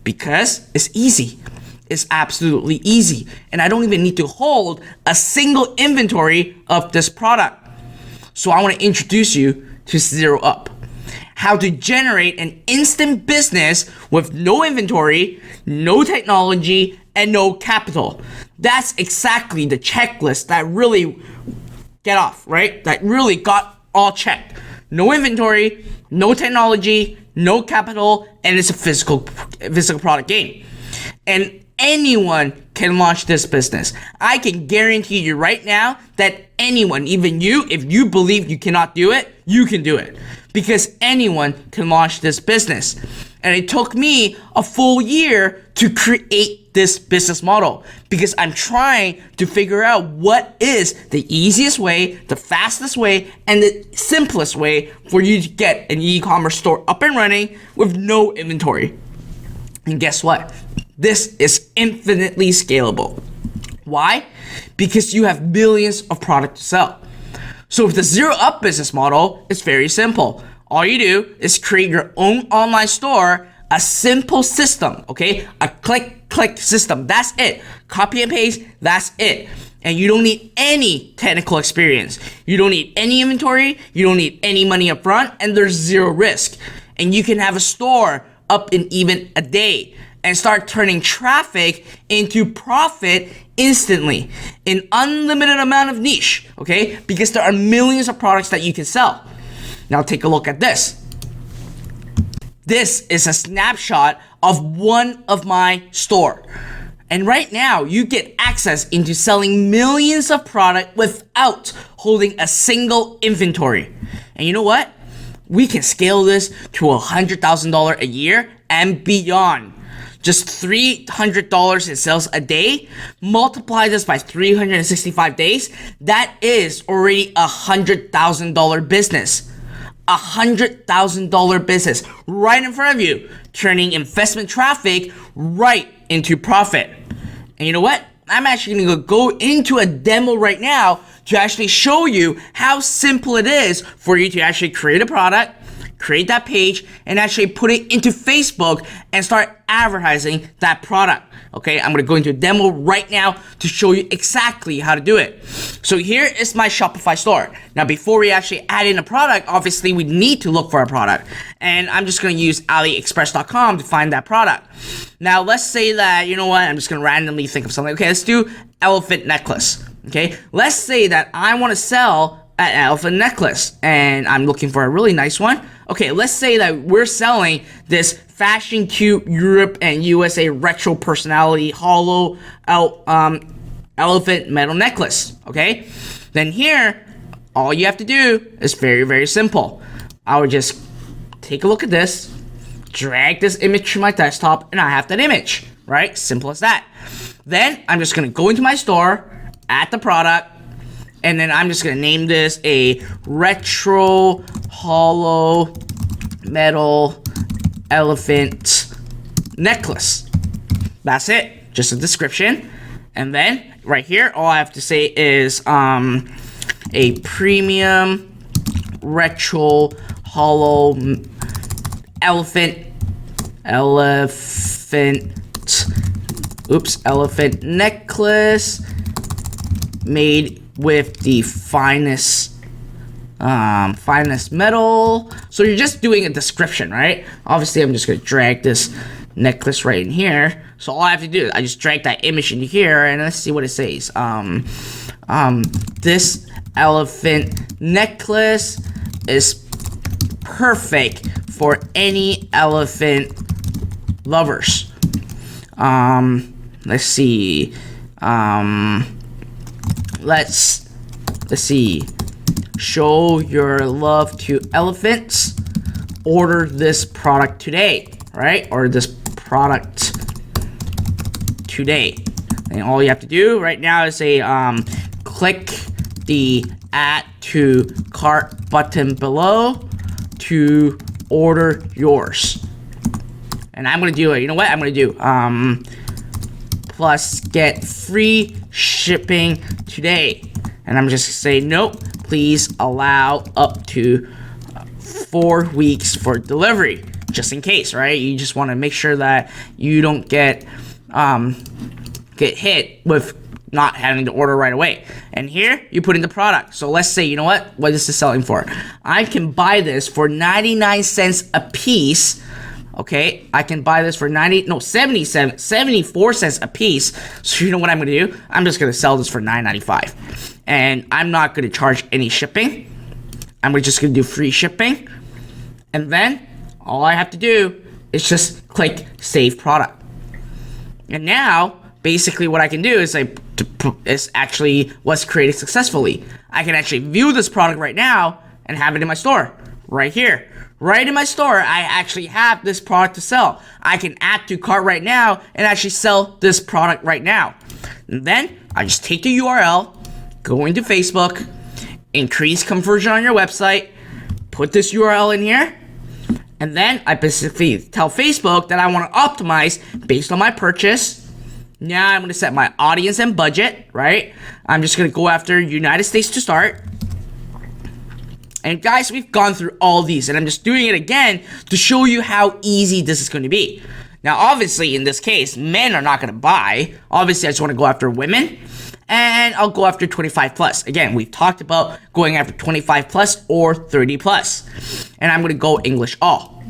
Because it's easy. It's absolutely easy. And I don't even need to hold a single inventory of this product. So I want to introduce you to Zero Up. How to generate an instant business with no inventory, no technology, and no capital. That's exactly the checklist that really get off, right? That really got all checked. No inventory, no technology, no capital, and it's a physical product game. And anyone can launch this business. I can guarantee you right now that anyone, even you, if you believe you cannot do it, you can do it. Because anyone can launch this business. And it took me a full year to create this business model because I'm trying to figure out what is the easiest way, the fastest way, and the simplest way for you to get an e-commerce store up and running with no inventory. And guess what? This is infinitely scalable. Why? Because you have millions of products to sell. So with the Zero Up business model, it's very simple. All you do is create your own online store, a simple system, okay? A click system. That's it. Copy and paste, that's it. And you don't need any technical experience. You don't need any inventory. You don't need any money up front, and there's zero risk. And you can have a store up in even a day and start turning traffic into profit instantly in unlimited amount of niche, okay? Because there are millions of products that you can sell. Now take a look at this. This is a snapshot of one of my store. And right now you get access into selling millions of product without holding a single inventory. And you know what? We can scale this to $100,000 a year and beyond. Just $300 in sales a day, multiply this by 365 days, that is already $100,000 business. $100,000 business right in front of you, turning investment traffic right into profit. And you know what? I'm actually going to go into a demo right now to actually show you how simple it is for you to actually create a product, create that page, and actually put it into Facebook and start advertising that product. Okay, I'm gonna go into a demo right now to show you exactly how to do it. So here is my Shopify store. Now, before we actually add in a product, obviously we need to look for a product. And I'm just gonna use AliExpress.com to find that product. Now, let's say that, you know what, I'm just gonna randomly think of something. Okay, let's do elephant necklace. Okay, let's say that I wanna sell an elephant necklace and I'm looking for a really nice one. Okay, let's say that we're selling this fashion cute Europe and USA retro personality hollow elephant metal necklace. Okay, then here all you have to do is very, very simple. I would just take a look at this, drag this image to my desktop, and I have that image, right? Simple as that. Then I'm just gonna go into my store, add the product, and then I'm just gonna name this a retro hollow metal elephant necklace. That's it, just a description. And then right here, all I have to say is a premium retro hollow elephant necklace made with the finest metal. So you're just doing a description, right? Obviously, I'm just gonna drag this necklace right in here. So all I have to do is I just drag that image into here, and let's see what it says. This elephant necklace is perfect for any elephant lovers. Let's see. Let's see. Show your love to elephants. Order this product today, right? Or this product today. And all you have to do right now is say, click the add to cart button below to order yours. And I'm gonna do it. You know what? I'm gonna do plus get free shipping today. And I'm just gonna say nope. Please allow up to 4 weeks for delivery, just in case, right? You just want to make sure that you don't get hit with not having to order right away. And here you put in the product. So let's say, you know what is this selling for? I can buy this for 99 cents a piece. Okay, I can buy this for 74 cents a piece. So you know what I'm gonna do? I'm just gonna sell this for $9.95, and I'm not gonna charge any shipping. I'm just gonna do free shipping, and then all I have to do is just click save product. And now, basically, what I can do is is actually was created successfully. I can actually view this product right now and have it in my store right here. Right in my store, I actually have this product to sell. I can add to cart right now and actually sell this product right now. And then I just take the URL, go into Facebook, increase conversion on your website, put this URL in here, and then I basically tell Facebook that I want to optimize based on my purchase. Now I'm going to set my audience and budget, right? I'm just going to go after United States to start. And guys, we've gone through all these, and I'm just doing it again to show you how easy this is going to be. Now, obviously, in this case, men are not going to buy. Obviously, I just want to go after women, and I'll go after 25 plus. Again, we've talked about going after 25 plus or 30 plus, and I'm going to go English all.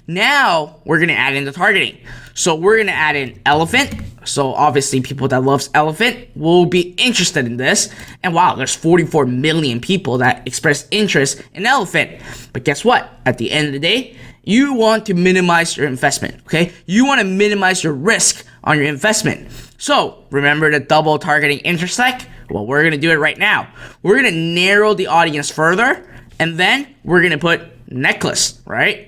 Now, we're going to add in the targeting. So we're going to add in elephant. So obviously people that loves elephant will be interested in this. And wow, there's 44 million people that express interest in elephant. But guess what? At the end of the day, you want to minimize your investment, okay? You want to minimize your risk on your investment. So remember the double targeting intersect? Well, we're going to do it right now. We're going to narrow the audience further, and then we're going to put necklace, right?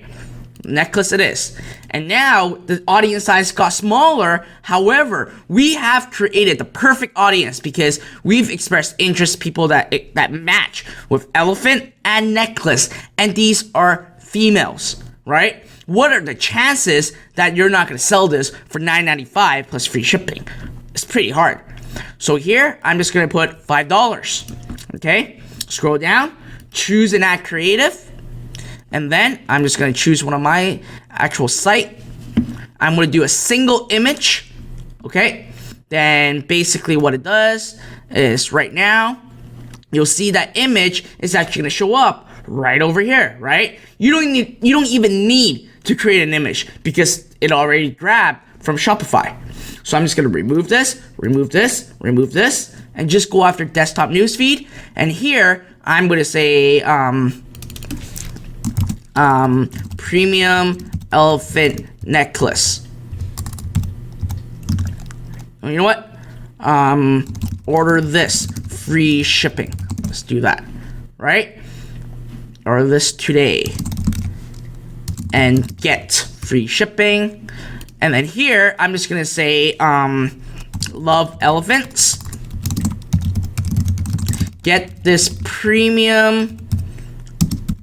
Necklace it is. And now the audience size got smaller. However, we have created the perfect audience because we've expressed interest people that match with elephant and necklace, and these are females, right? What are the chances that you're not going to sell this for $9.95 plus free shipping? It's pretty hard. So here, I'm just gonna put $5. Okay? Scroll down, choose an ad creative, and then I'm just gonna choose one of my actual site. I'm gonna do a single image. Okay? Then basically what it does is right now, you'll see that image is actually gonna show up right over here, right? You don't even need to create an image because it already grabbed from Shopify. So I'm just gonna remove this, and just go after desktop newsfeed. And here I'm gonna say premium elephant necklace. You know what? Order this, free shipping. Let's do that, right? Order this today and get free shipping. And then here, I'm just gonna say, love elephants. Get this premium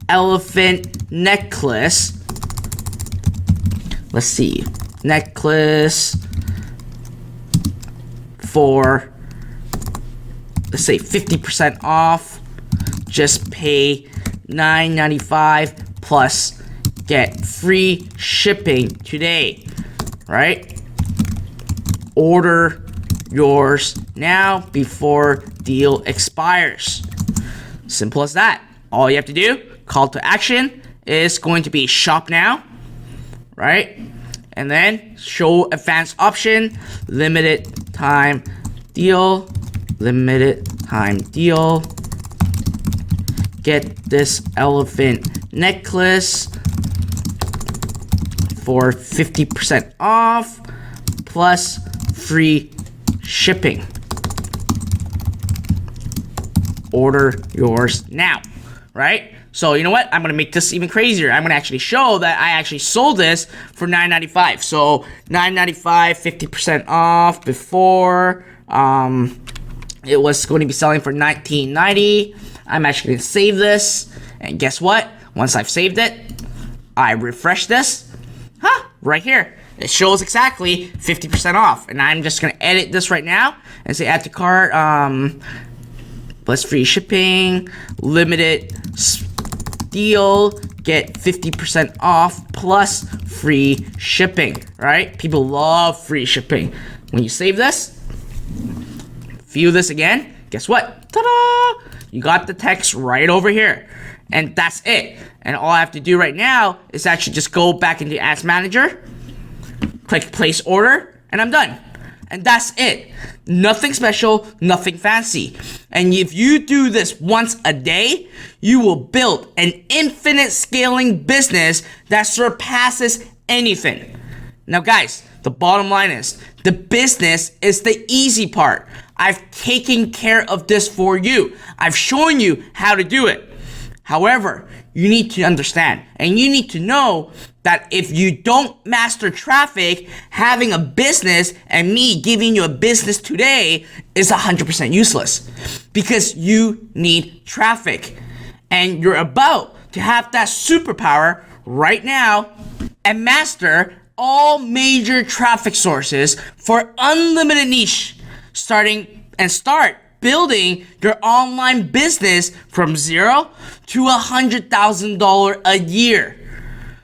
elephant necklace. Let's see, necklace for, let's say 50% off. Just pay $9.95 plus get free shipping today, right? Order yours now before deal expires. Simple as that. All you have to do, call to action, is going to be shop now, right? And then show advanced option, limited time deal, get this elephant necklace for 50% off plus free shipping. Order yours now, right? So you know what? I'm gonna make this even crazier. I'm gonna actually show that I actually sold this for $9.95. So $9.95, 50% off. Before, it was going to be selling for $19.90. I'm actually gonna save this, and guess what? Once I've saved it, I refresh this. Right here. It shows exactly 50% off. And I'm just gonna edit this right now and say add to cart, plus free shipping, limited deal, get 50% off plus free shipping, right? People love free shipping. When you save this, view this again, guess what? Ta-da! You got the text right over here. And that's it. And all I have to do right now is actually just go back into Ads Manager, click place order, and I'm done. And that's it. Nothing special, nothing fancy. And if you do this once a day, you will build an infinite scaling business that surpasses anything. Now guys, the bottom line is, the business is the easy part. I've taken care of this for you. I've shown you how to do it. However, you need to understand and you need to know that if you don't master traffic, having a business and me giving you a business today is 100% useless because you need traffic and you're about to have that superpower right now and master all major traffic sources for unlimited niche start building your online business from $0 to $100,000 a year.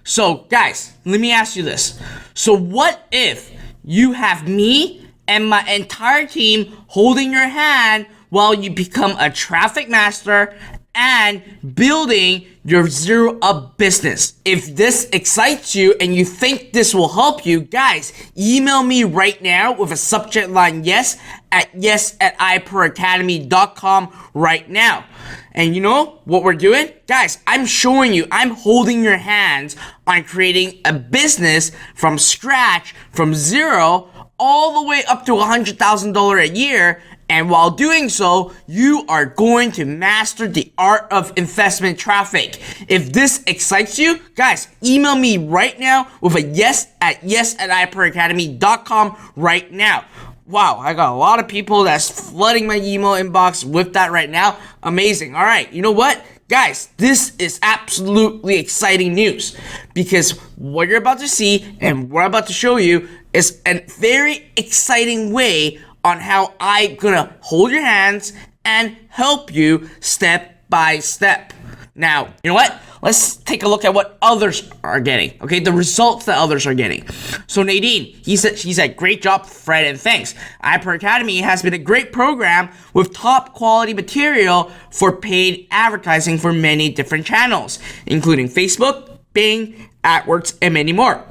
So guys, let me ask you this. So what if you have me and my entire team holding your hand while you become a traffic master and building your zero up business? If this excites you and you think this will help you, guys, email me right now with a subject line yes@I.Academy.com right now. And you know what we're doing? Guys, I'm showing you, I'm holding your hands on creating a business from scratch, from zero, all the way up to $100,000 a year. And while doing so, you are going to master the art of investment traffic. If this excites you, guys, email me right now with a yes@I.Academy.com right now. Wow, I got a lot of people that's flooding my email inbox with that right now. Amazing. All right, you know what? Guys, this is absolutely exciting news because what you're about to see and what I'm about to show you is a very exciting way on how I'm gonna hold your hands and help you step by step. Now, you know what? Let's take a look at what others are getting. Okay, the results that others are getting. So Nadine, she said, great job, Fred, and thanks. N.I.T.Academy has been a great program with top quality material for paid advertising for many different channels, including Facebook, Bing, AdWords, and many more.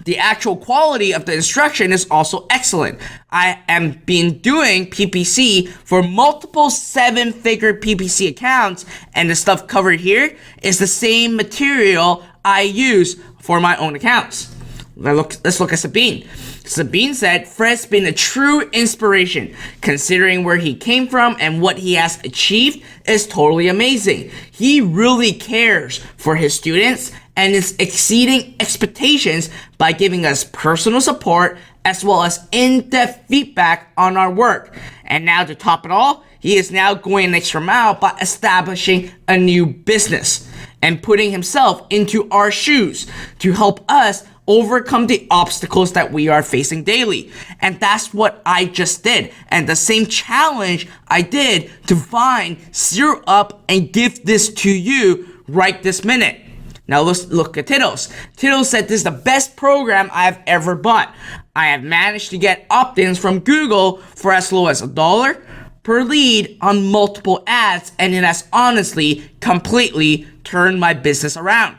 The actual quality of the instruction is also excellent. I am been doing PPC for multiple 7-figure PPC accounts, and the stuff covered here is the same material I use for my own accounts. Let's look at Sabine. Sabine said, Fred's been a true inspiration. Considering where he came from and what he has achieved is totally amazing. He really cares for his students and is exceeding expectations by giving us personal support as well as in-depth feedback on our work. And now to top it all, he is now going an extra mile by establishing a new business and putting himself into our shoes to help us overcome the obstacles that we are facing daily. And that's what I just did. And the same challenge I did to find, zero up, and give this to you right this minute. Now let's look at Tittles. Tittles said this is the best program I've ever bought. I have managed to get opt-ins from Google for as low as $1 per lead on multiple ads, and it has honestly completely turned my business around.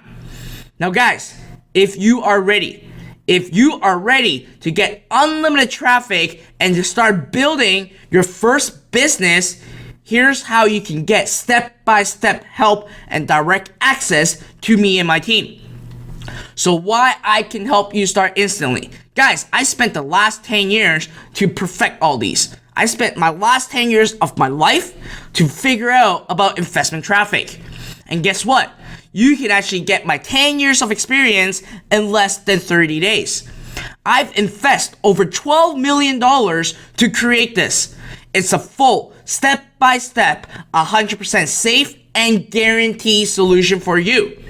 Now guys, if you are ready to get unlimited traffic and to start building your first business, here's how you can get step-by-step help and direct access to me and my team. So why I can help you start instantly. Guys, I spent the last 10 years to perfect all these. I spent my last 10 years of my life to figure out about investment traffic. And guess what? You can actually get my 10 years of experience in less than 30 days. I've invested over $12 million to create this. It's a full, step-by-step, 100% safe and guaranteed solution for you.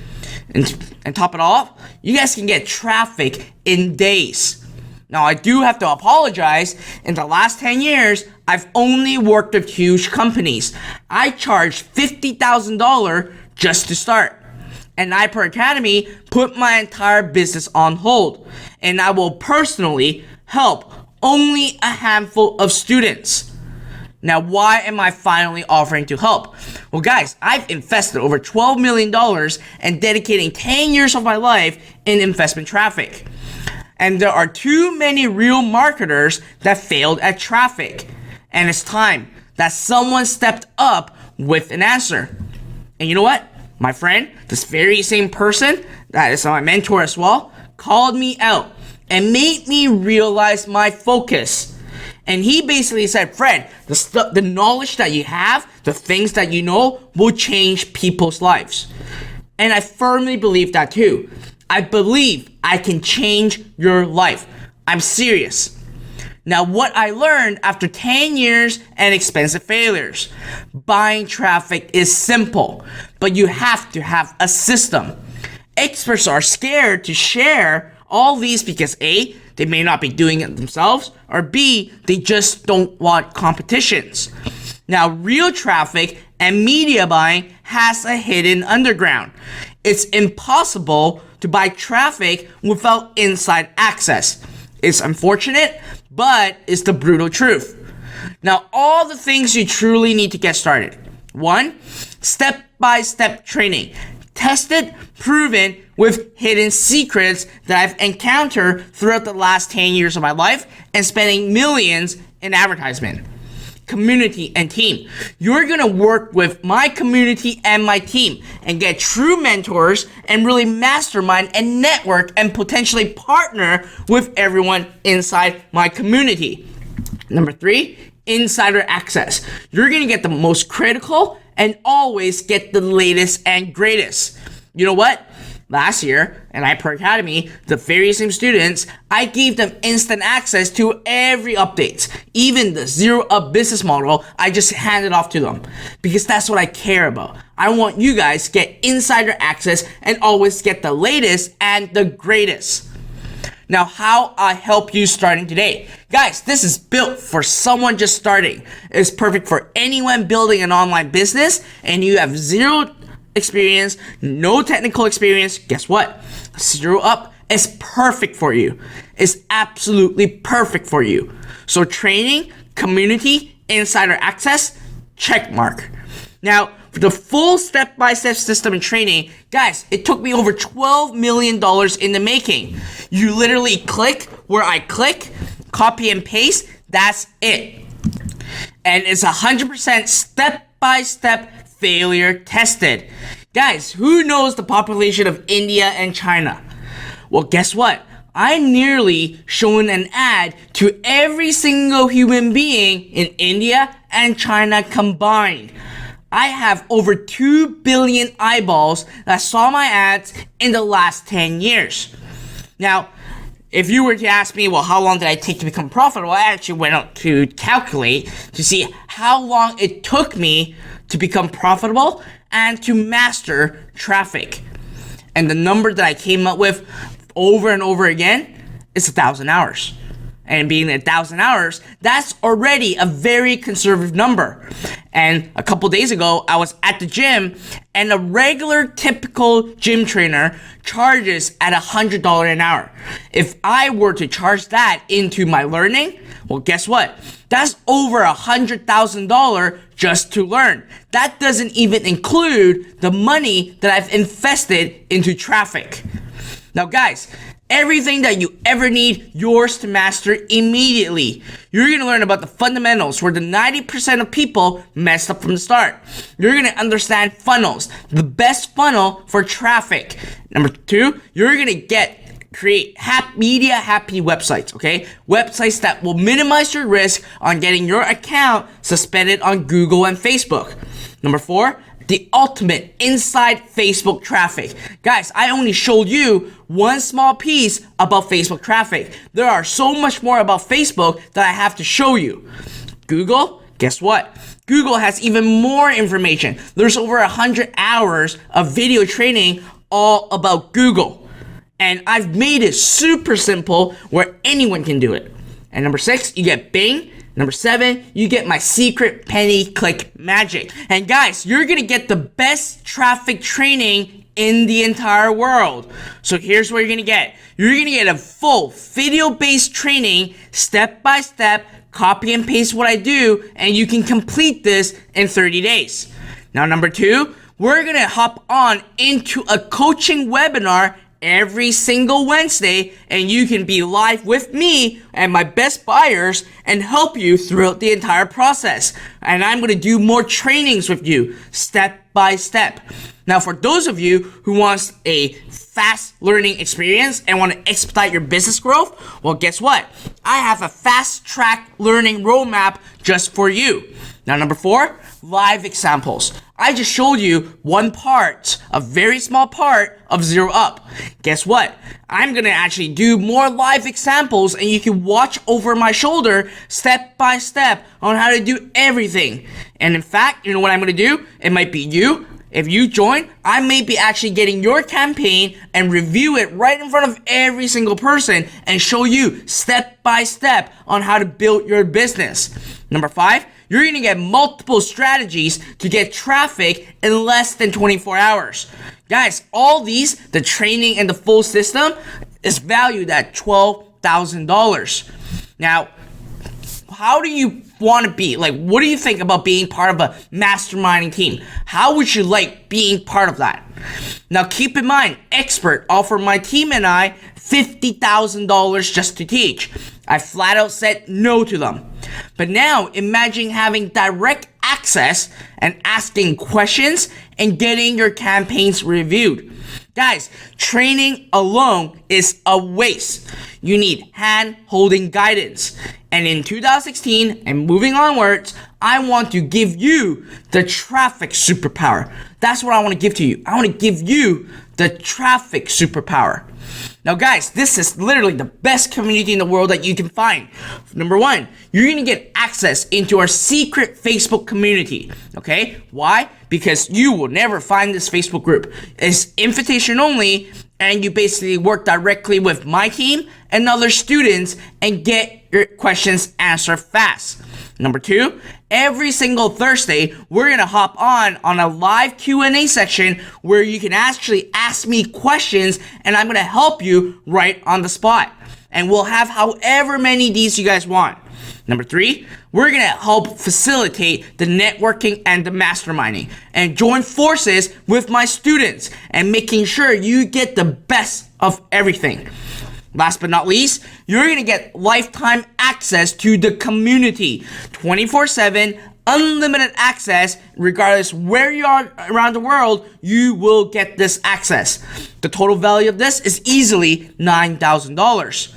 And top it off, you guys can get traffic in days. Now, I do have to apologize. In the last 10 years, I've only worked with huge companies. I charged $50,000 just to start. And N.I.T.Academy put my entire business on hold. And I will personally help only a handful of students. Now, why am I finally offering to help? Well, guys, I've invested over $12 million and dedicating 10 years of my life in investment traffic. And there are too many real marketers that failed at traffic. And it's time that someone stepped up with an answer. And you know what? My friend, this very same person that is my mentor as well, called me out and made me realize my focus. And he basically said, Fred, the knowledge that you have, the things that you know will change people's lives. And I firmly believe that too. I believe I can change your life. I'm serious. Now, what I learned after 10 years and expensive failures, buying traffic is simple, but you have to have a system. Experts are scared to share all these because A, they may not be doing it themselves, or B, they just don't want competitions. Now, real traffic and media buying has a hidden underground. It's impossible to buy traffic without inside access. It's unfortunate, but it's the brutal truth. Now, all the things you truly need to get started. 1, step-by-step training. Tested, proven, with hidden secrets that I've encountered throughout the last 10 years of my life and spending millions in advertisement. Community and team. You're gonna work with my community and my team and get true mentors and really mastermind and network and potentially partner with everyone inside my community. Number 3, insider access. You're gonna get the most critical and always get the latest and greatest. You know what? Last year, at N.I.T.Academy, the very same students, I gave them instant access to every update. Even the zero-up business model, I just handed off to them. Because that's what I care about. I want you guys to get insider access and always get the latest and the greatest. Now, how I help you starting today. Guys, this is built for someone just starting. It's perfect for anyone building an online business and you have zero experience, no technical experience. Guess what? Zero Up is perfect for you. It's absolutely perfect for you. So training, community, insider access, check mark. Now, for the full step-by-step system and training, guys, it took me over $12 million in the making. You literally click where I click, copy and paste, that's it. And it's 100% step-by-step failure tested. Guys, who knows the population of India and China? Well, guess what? I nearly shown an ad to every single human being in India and China combined. I have over 2 billion eyeballs that saw my ads in the last 10 years. Now, if you were to ask me, well, how long did I take to become profitable? I actually went out to calculate to see how long it took me to become profitable and to master traffic. And the number that I came up with over and over again is 1,000 hours. And being 1,000 hours, that's already a very conservative number. And a couple days ago, I was at the gym, and a regular typical gym trainer charges at $100 an hour. If I were to charge that into my learning, well, guess what? That's over $100,000 just to learn. That doesn't even include the money that I've invested into traffic. Now, guys, everything that you ever need, yours to master immediately. You're going to learn about the fundamentals where the 90% of people messed up from the start. You're going to understand funnels, the best funnel for traffic. Number 2, you're going to create media happy websites, okay? Websites that will minimize your risk on getting your account suspended on Google and Facebook. Number 4, the ultimate inside Facebook traffic. Guys, I only showed you one small piece about Facebook traffic. There are so much more about Facebook that I have to show you. Google, guess what? Google has even more information. There's over 100 hours of video training all about Google. And I've made it super simple where anyone can do it. And number 6, you get Bing. Number 7, you get my secret penny click magic. And guys, you're gonna get the best traffic training in the entire world. So here's what you're gonna get. You're gonna get a full video-based training, step-by-step, copy and paste what I do, and you can complete this in 30 days. Now, number 2, we're gonna hop on into a coaching webinar every single Wednesday, and you can be live with me and my best buyers and help you throughout the entire process. And I'm going to do more trainings with you step by step. Now, for those of you who want a fast learning experience and want to expedite your business growth, well, guess what? I have a fast track learning roadmap just for you. Now, number 4, live examples. I just showed you one part, a very small part of Zero Up. Guess what? I'm going to actually do more live examples and you can watch over my shoulder step by step on how to do everything. And in fact, you know what I'm going to do? It might be you. If you join, I may be actually getting your campaign and review it right in front of every single person and show you step by step on how to build your business. Number 5, you're going to get multiple strategies to get traffic in less than 24 hours. Guys, all these, the training and the full system, is valued at $12,000. Now, how do you want to be? Like, what do you think about being part of a masterminding team? How would you like being part of that? Now, keep in mind, Expert offered my team and I $50,000 just to teach. I flat out said no to them. But now, imagine having direct access and asking questions and getting your campaigns reviewed. Guys, training alone is a waste. You need hand-holding guidance. And in 2016 and moving onwards, I want to give you the traffic superpower. That's what I want to give to you. I want to give you the traffic superpower. Now, guys, this is literally the best community in the world that you can find. Number 1, you're going to get access into our secret Facebook community. Okay? Why? Because you will never find this Facebook group. It's invitation only, and you basically work directly with my team and other students and get your questions answered fast. Number 2, every single Thursday, we're going to hop on a live Q&A section where you can actually ask me questions and I'm going to help you right on the spot. And we'll have however many of these you guys want. Number 3, we're going to help facilitate the networking and the masterminding and join forces with my students and making sure you get the best of everything. Last but not least, you're going to get lifetime access to the community, 24/7, unlimited access, regardless where you are around the world, you will get this access. The total value of this is easily $9,000.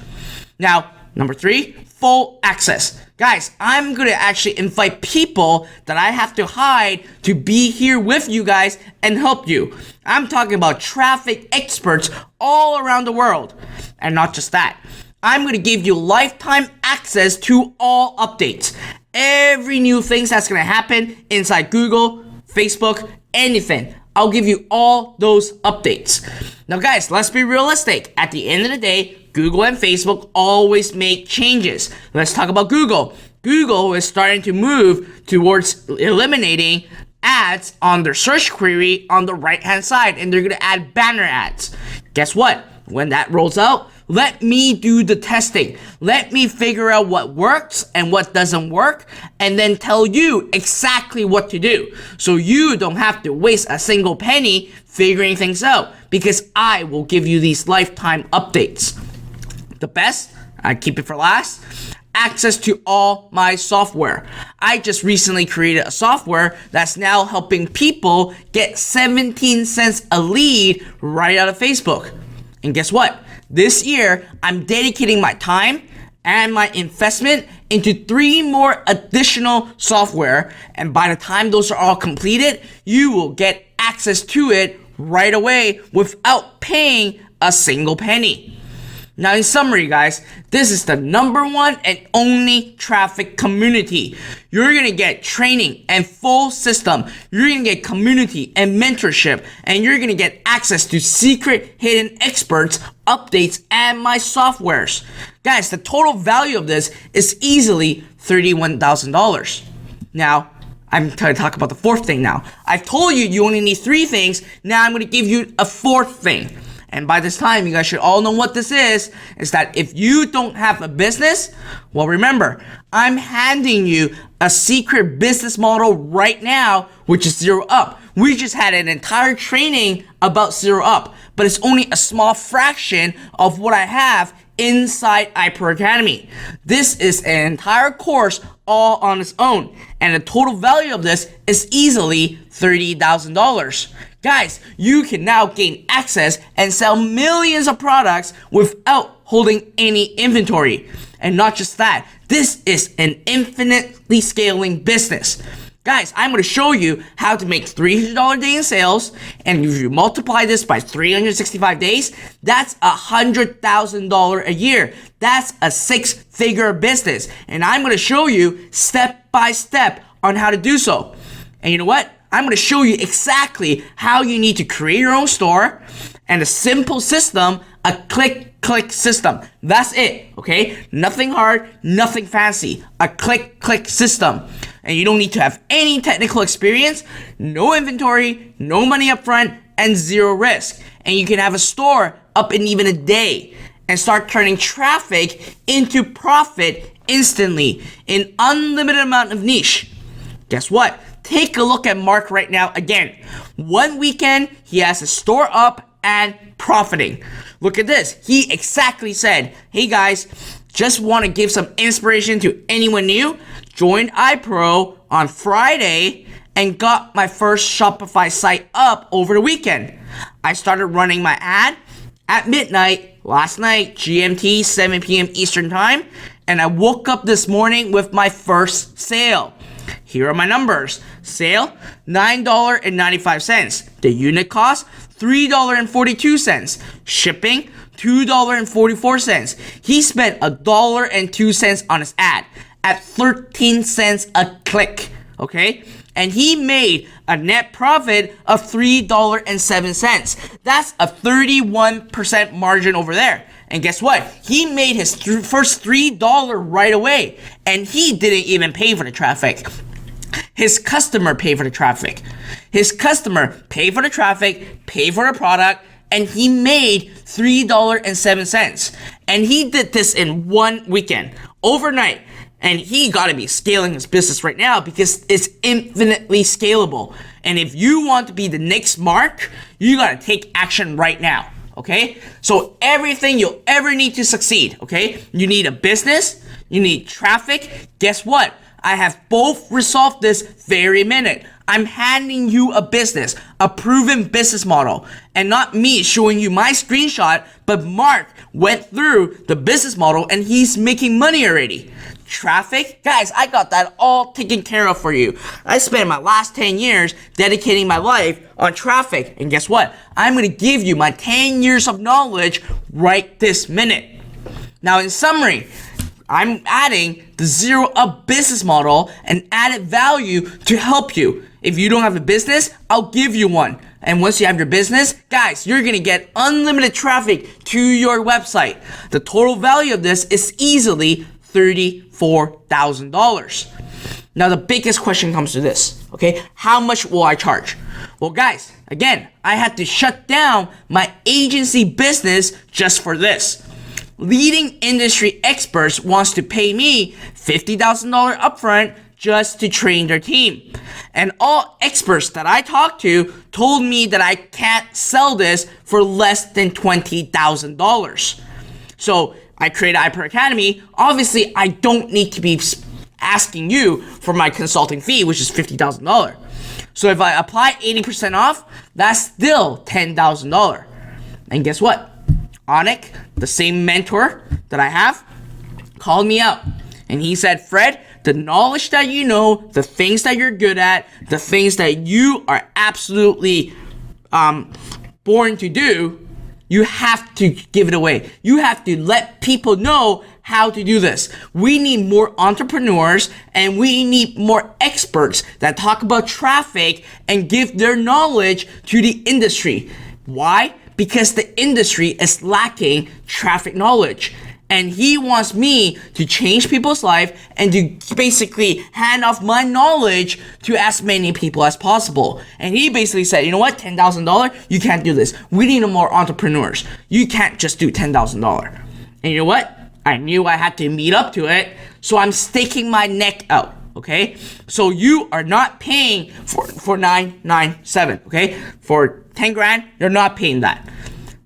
Now, number 3, full access. Guys, I'm going to actually invite people that I have to hide to be here with you guys and help you. I'm talking about traffic experts all around the world. And not just that, I'm going to give you lifetime access to all updates. Every new thing that's going to happen inside Google, Facebook, anything. I'll give you all those updates. Now guys, let's be realistic. At the end of the day, Google and Facebook always make changes. Let's talk about Google. Google is starting to move towards eliminating ads on their search query on the right hand side, and they're going to add banner ads. Guess what? When that rolls out, let me do the testing. Let me figure out what works and what doesn't work, and then tell you exactly what to do. So you don't have to waste a single penny figuring things out, because I will give you these lifetime updates. The best, I keep it for last, access to all my software. I just recently created a software that's now helping people get 17 cents a lead right out of Facebook. And guess what? This year, I'm dedicating my time and my investment into 3 more additional software. And by the time those are all completed, you will get access to it right away without paying a single penny. Now, in summary, guys, this is the #1 and only traffic community. You're going to get training and full system. You're going to get community and mentorship. And you're going to get access to secret hidden experts, updates, and my softwares. Guys, the total value of this is easily $31,000. Now, I'm going to talk about the 4th thing now. I've told you you only need 3 things. Now I'm going to give you a 4th thing. And by this time, you guys should all know what this is that if you don't have a business, well, remember, I'm handing you a secret business model right now, which is Zero Up. We just had an entire training about Zero Up, but it's only a small fraction of what I have inside N.I.T.Academy. This is an entire course all on its own, and the total value of this is easily $30,000. Guys, you can now gain access and sell millions of products without holding any inventory. And not just that, this is an infinitely scaling business. Guys, I'm going to show you how to make $300 a day in sales, and if you multiply this by 365 days, that's $100,000 a year. That's a 6-figure business, and I'm going to show you step by step on how to do so. And you know what? I'm going to show you exactly how you need to create your own store and a simple system, a click system. That's it, okay? Nothing hard, nothing fancy. A click system. And you don't need to have any technical experience, no inventory, no money up front, and 0 risk. And you can have a store up in even a day and start turning traffic into profit instantly in unlimited amount of niche. Guess what? Take a look at Mark right now again. 1 weekend, he has a store up and profiting. Look at this. He exactly said, hey guys, just want to give some inspiration to anyone new. Joined iPro on Friday and got my first Shopify site up over the weekend. I started running my ad at midnight last night, GMT, 7 p.m. Eastern time, and I woke up this morning with my first sale. Here are my numbers. Sale, $9.95. The unit cost, $3.42. Shipping, $2.44. He spent $1.02 on his ad at 13 cents a click. Okay? and he made a net profit of $3.07. That's a 31% margin over there. And guess what? He made his first $3 right away, and he didn't even pay for the traffic. His customer paid for the traffic. His customer paid for the traffic, paid for the product, and he made $3.07. And he did this in one weekend, overnight. And he got to be scaling his business right now because it's infinitely scalable. And if you want to be the next Mark, you got to take action right now. Okay? So everything you'll ever need to succeed, okay? You need a business, you need traffic. Guess what? I have both resolved this very minute. I'm handing you a business, a proven business model, and not me showing you my screenshot, but Mark went through the business model and he's making money already. Traffic, guys, I got that all taken care of for you. I spent my last 10 years dedicating my life on traffic, and guess what? I'm going to give you my 10 years of knowledge right this minute. Now, in summary, I'm adding the Zero Up business model and added value to help you. If you don't have a business, I'll give you one. And once you have your business, guys, you're gonna get unlimited traffic to your website. The total value of this is easily $34,000. Now, the biggest question comes to this, okay? How much will I charge? Well, guys, again, I had to shut down my agency business just for this. Leading industry experts wants to pay me $50,000 upfront just to train their team. And all experts that I talked to told me that I can't sell this for less than $20,000. So I created N.I.T.Academy. Obviously, I don't need to be asking you for my consulting fee, which is $50,000. So if I apply 80% off, that's still $10,000. And guess what? Onik, the same mentor that I have, called me out. And he said, Fred, the knowledge that you know, the things that you're good at, the things that you are absolutely born to do, you have to give it away. You have to let people know how to do this. We need more entrepreneurs and we need more experts that talk about traffic and give their knowledge to the industry. Why? Because the industry is lacking traffic knowledge. And he wants me to change people's life and to basically hand off my knowledge to as many people as possible. And he basically said, you know what, $10,000, you can't do this. We need more entrepreneurs. You can't just do $10,000. And you know what? I knew I had to meet up to it, so I'm staking my neck out. Okay, so you are not paying for 997. Okay, for 10 grand, you're not paying that.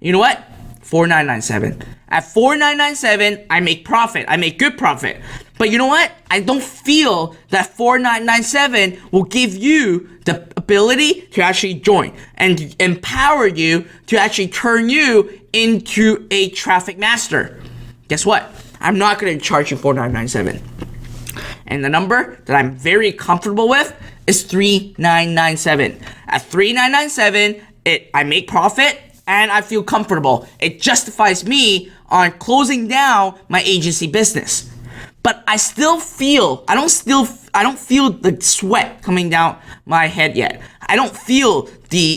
You know what? 4997. At 4997, I make profit. I make good profit. But you know what? I don't feel that 4997 will give you the ability to actually join and empower you to actually turn you into a traffic master. Guess what? I'm not going to charge you 4997. And the number that I'm very comfortable with is 3997. At 3997, I make profit and I feel comfortable. It justifies me on closing down my agency business. But I don't feel the sweat coming down my head yet. I don't feel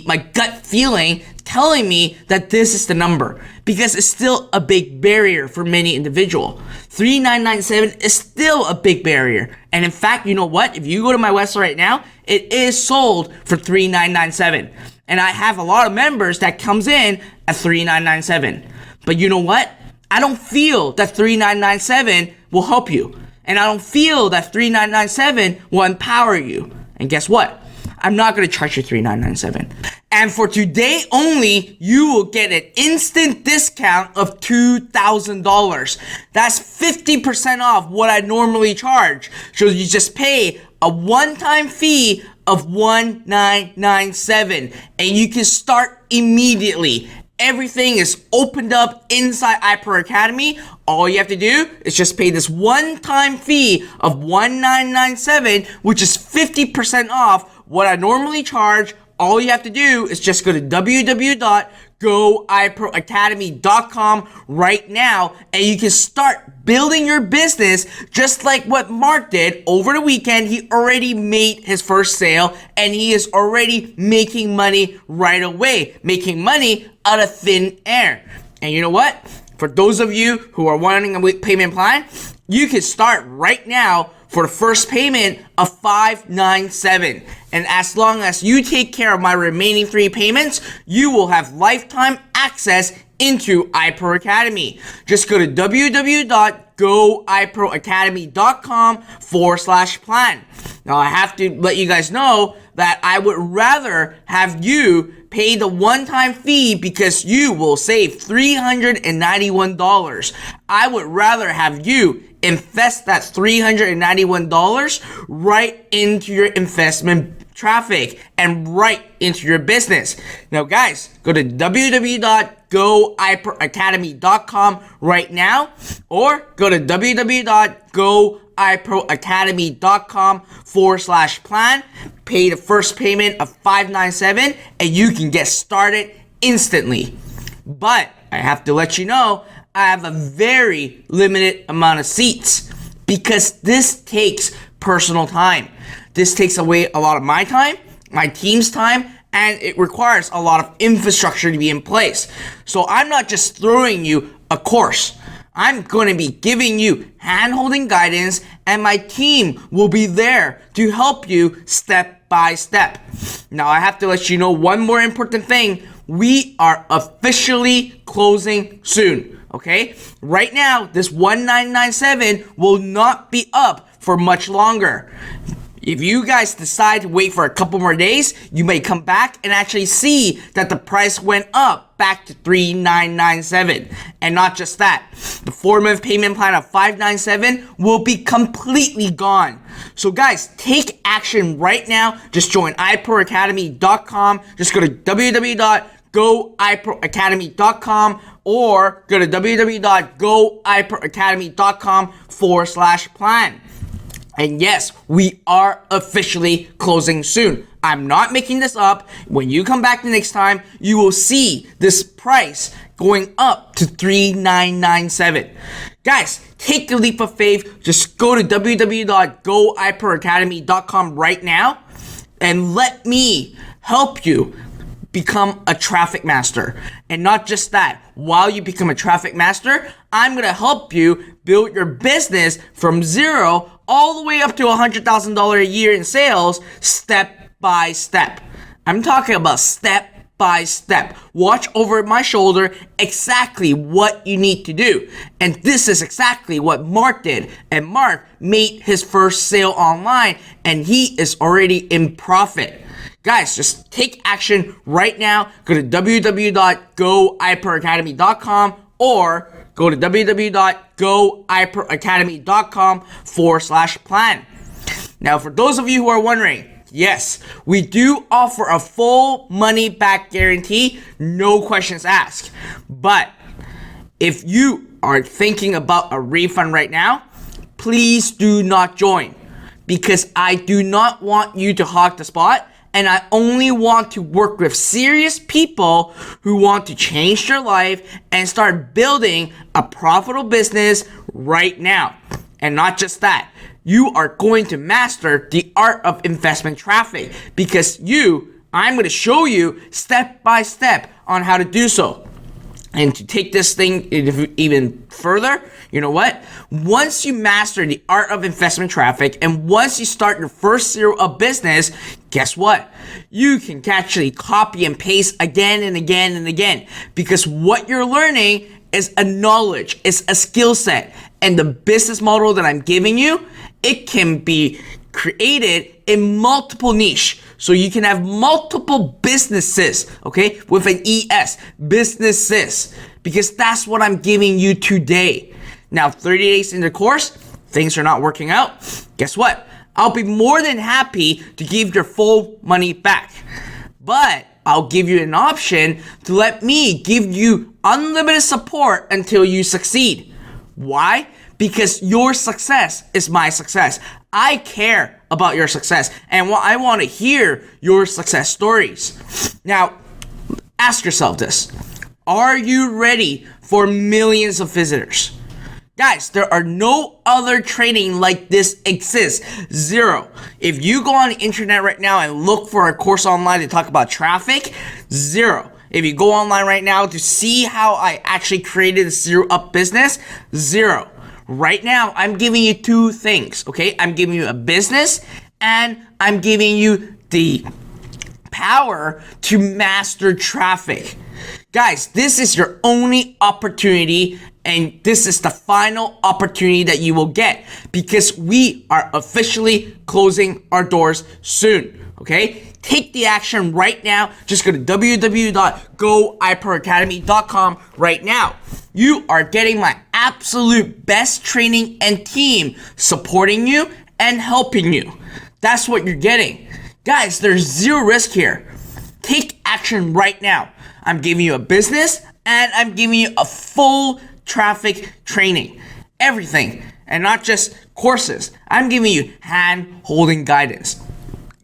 my gut feeling telling me that this is the number, because it's still a big barrier for many individuals. 3997 is still a big barrier. And in fact, you know what? If you go to my website right now, it is sold for 3997. And I have a lot of members that comes in at 3997. But you know what? I don't feel that 3997 will help you. And I don't feel that 3997 will empower you. And guess what? I'm not going to charge you 3997. And for today only, you will get an instant discount of $2,000. That's 50% off what I normally charge. So you just pay a one-time fee of $1997 and you can start immediately. Everything is opened up inside N.I.T.Academy. All you have to do is just pay this one-time fee of $1997, which is 50% off what I normally charge All you have to do is just go to www.goiproacademy.com right now, and you can start building your business just like what Mark did over the weekend. He already made his first sale, and he is already making money right away, making money out of thin air. And you know what? For those of you who are wanting a payment plan, you can start right now for the first payment of $597. And as long as you take care of my remaining 3 payments, you will have lifetime access into iPro Academy. Just go to www.goiproacademy.com/plan. Now, I have to let you guys know that I would rather have you pay the one-time fee because you will save $391. I would rather have you invest that $391 right into your investment traffic and right into your business. Now, guys, go to www.goiproacademy.com right now, or go to www.goiproacademy.com/plan, pay the first payment of $597, and you can get started instantly. But I have to let you know, I have a very limited amount of seats because this takes personal time. This takes away a lot of my time, my team's time, and it requires a lot of infrastructure to be in place. So I'm not just throwing you a course. I'm going to be giving you hand-holding guidance, and my team will be there to help you step by step. Now, I have to let you know one more important thing. We are officially closing soon, okay? Right now, this 1997 will not be up for much longer. If you guys decide to wait for a couple more days, you may come back and actually see that the price went up back to $3,997. And not just that, the 4-month payment plan of $597 will be completely gone. So guys, take action right now. Just join iProAcademy.com. Just go to www.goiproacademy.com or go to www.goiproacademy.com/plan. And yes, we are officially closing soon. I'm not making this up. When you come back the next time, you will see this price going up to $3,997. Guys, take the leap of faith. Just go to www.goiproacademy.com right now and let me help you become a traffic master. And not just that, while you become a traffic master, I'm going to help you build your business from zero all the way up to $100,000 a year in sales, step by step. I'm talking about step by step. Watch over my shoulder exactly what you need to do. And this is exactly what Mark did. And Mark made his first sale online, and he is already in profit. Guys, just take action right now. Go to www.goiproacademy.com or go to www.goiproacademy.com/plan. Now, for those of you who are wondering, yes, we do offer a full money back guarantee, no questions asked. But if you are thinking about a refund right now, please do not join, because I do not want you to hog the spot. And I only want to work with serious people who want to change their life and start building a profitable business right now. And not just that, you are going to master the art of investment traffic, because I'm going to show you step by step on how to do so. And to take this thing even further, you know what? Once you master the art of investment traffic and once you start your first year of business, guess what? You can actually copy and paste again and again and again, because what you're learning is a knowledge, it's a skill set. And the business model that I'm giving you, it can be created in multiple niche. So you can have multiple businesses, okay? With an ES, businesses, because that's what I'm giving you today. Now, 30 days in the course, things are not working out. Guess what? I'll be more than happy to give your full money back. But I'll give you an option to let me give you unlimited support until you succeed. Why? Because your success is my success. I care about your success. And I want to hear your success stories. Now, ask yourself this. Are you ready for millions of visitors? Guys, there are no other training like this exists. Zero. If you go on the internet right now and look for a course online to talk about traffic, zero. If you go online right now to see how I actually created a zero up business, zero. Right now, I'm giving you two things, okay? I'm giving you a business and I'm giving you the power to master traffic. Guys, this is your only opportunity, and this is the final opportunity that you will get because we are officially closing our doors soon, okay? Take the action right now. Just go to www.goiproacademy.com right now. You are getting my absolute best training and team supporting you and helping you. That's what you're getting. Guys, there's zero risk here. Take action right now. I'm giving you a business and I'm giving you a full traffic training. Everything. And not just courses. I'm giving you hand-holding guidance.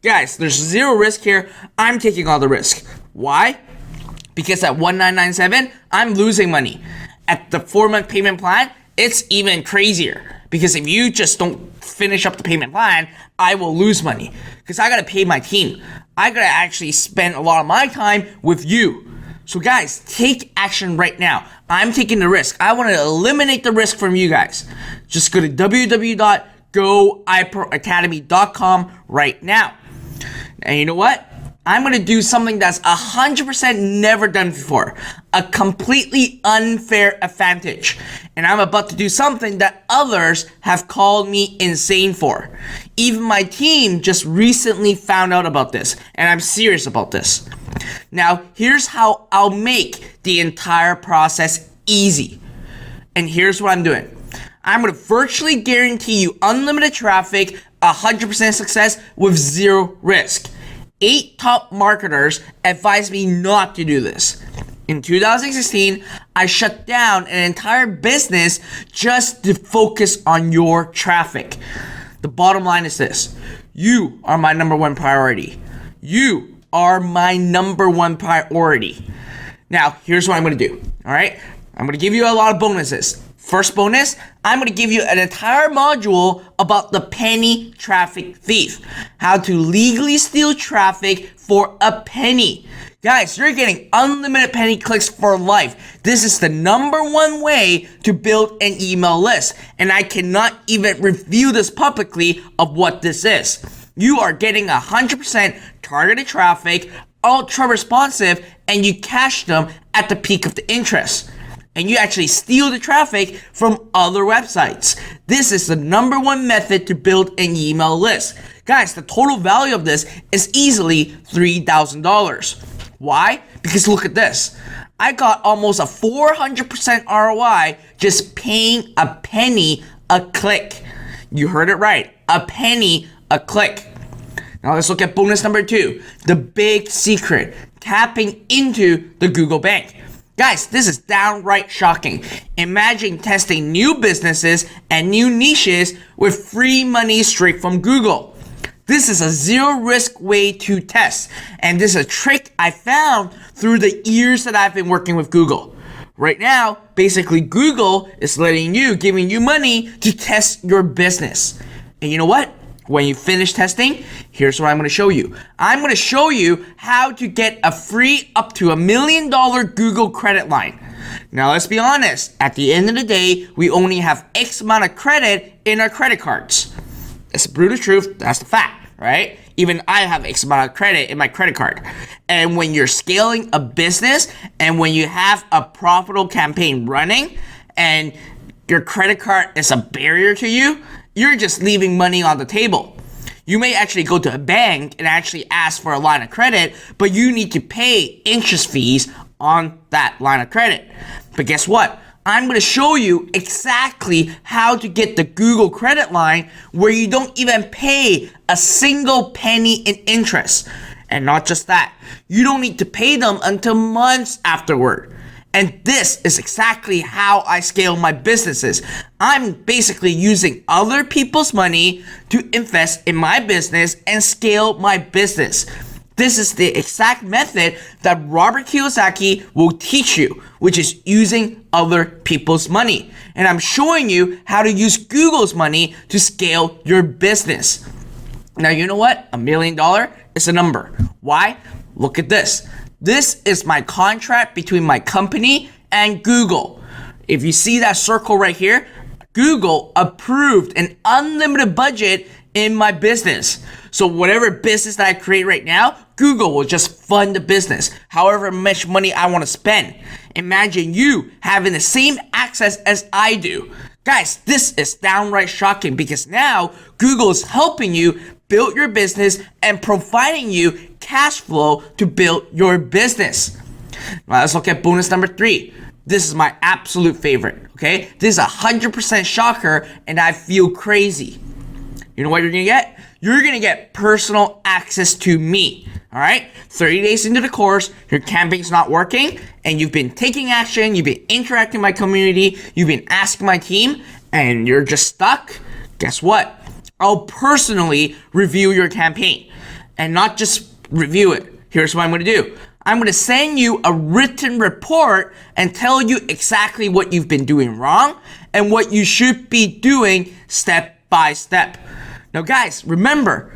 Guys, there's zero risk here. I'm taking all the risk. Why? Because at 1997, I'm losing money. At the 4-month payment plan, it's even crazier. Because if you just don't finish up the payment plan, I will lose money. Because I gotta pay my team. I gotta actually spend a lot of my time with you. So guys, take action right now. I'm taking the risk. I want to eliminate the risk from you guys. Just go to www.goiproacademy.com right now. And you know what? I'm going to do something that's 100% never done before. A completely unfair advantage. And I'm about to do something that others have called me insane for. Even my team just recently found out about this. And I'm serious about this. Now, here's how I'll make the entire process easy. And here's what I'm doing. I'm going to virtually guarantee you unlimited traffic, 100% success with zero risk. 8 top marketers advised me not to do this. In 2016, I shut down an entire business just to focus on your traffic. The bottom line is this. You are my number one priority. You are my number one priority. Now, here's what I'm going to do. All right? I'm going to give you a lot of bonuses. First bonus, I'm going to give you an entire module about the penny traffic thief. How to legally steal traffic for a penny. Guys, you're getting unlimited penny clicks for life. This is the number one way to build an email list. And I cannot even review this publicly of what this is. You are getting 100% targeted traffic, ultra responsive, and you cash them at the peak of the interest. And you actually steal the traffic from other websites. This is the number one method to build an email list. Guys, the total value of this is easily $3,000. Why? Because look at this. I got almost a 400% ROI just paying a penny a click. You heard it right. A penny a click. Now let's look at bonus number 2. The big secret. Tapping into the Google Bank. Guys, this is downright shocking. Imagine testing new businesses and new niches with free money straight from Google. This is a zero risk way to test. And this is a trick I found through the years that I've been working with Google. Right now, basically Google is giving you money to test your business. And you know what? When you finish testing, here's what I'm going to show you. I'm going to show you how to get a free up to $1 million Google credit line. Now, let's be honest. At the end of the day, we only have X amount of credit in our credit cards. It's the brutal truth. That's the fact, right? Even I have X amount of credit in my credit card. And when you're scaling a business and when you have a profitable campaign running and your credit card is a barrier to you, you're just leaving money on the table. You may actually go to a bank and actually ask for a line of credit, but you need to pay interest fees on that line of credit. But guess what? I'm going to show you exactly how to get the Google credit line where you don't even pay a single penny in interest. And not just that, you don't need to pay them until months afterward. And this is exactly how I scale my businesses. I'm basically using other people's money to invest in my business and scale my business. This is the exact method that Robert Kiyosaki will teach you, which is using other people's money. And I'm showing you how to use Google's money to scale your business. Now, you know what? $1 million is a number. Why? Look at this. This is my contract between my company and Google. If you see that circle right here, Google approved an unlimited budget in my business. So whatever business that I create right now, Google will just fund the business, however much money I want to spend. Imagine you having the same access as I do. Guys, this is downright shocking because now Google is helping you build your business and providing you cash flow to build your business. Now let's look at bonus number 3. This is my absolute favorite, okay? This is 100% shocker and I feel crazy. You know what you're gonna get? You're gonna get personal access to me, all right? 30 days into the course, your campaign's not working, and you've been taking action, you've been interacting with my community, you've been asking my team, and you're just stuck. Guess what? I'll personally review your campaign, and not just review it. Here's what I'm gonna do. I'm gonna send you a written report and tell you exactly what you've been doing wrong and what you should be doing step by step. Now guys, remember,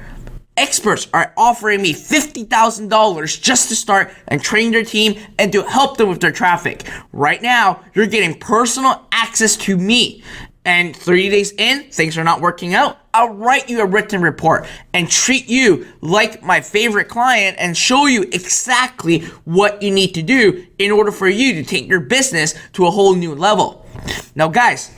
experts are offering me $50,000 just to start and train their team and to help them with their traffic. Right now, you're getting personal access to me. And 30 days in, things are not working out, I'll write you a written report and treat you like my favorite client and show you exactly what you need to do in order for you to take your business to a whole new level. Now guys,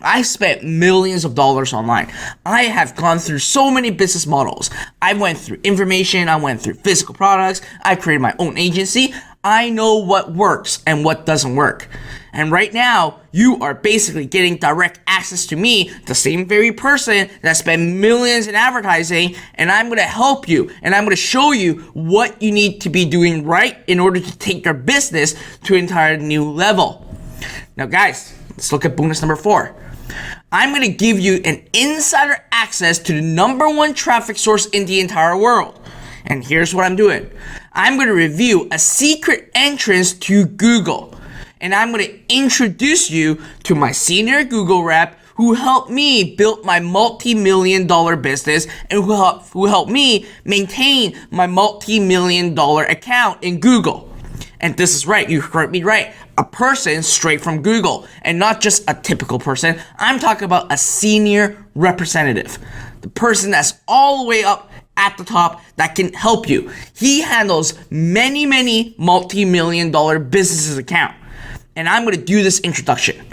I spent millions of dollars online. I have gone through so many business models. I went through information, I went through physical products, I created my own agency. I know what works and what doesn't work. And right now, you are basically getting direct access to me, the same very person that spent millions in advertising, and I'm gonna help you and I'm gonna show you what you need to be doing right in order to take your business to an entire new level. Now guys, let's look at bonus number 4. I'm going to give you an insider access to the #1 traffic source in the entire world. And here's what I'm doing. I'm going to review a secret entrance to Google. And I'm going to introduce you to my senior Google rep who helped me build my multi-million-dollar business and who helped me maintain my multi-million-dollar account in Google. And this is right, you heard me right. A person straight from Google, and not just a typical person. I'm talking about a senior representative. The person that's all the way up at the top that can help you. He handles many multi-million-dollar businesses account. And I'm gonna do this introduction.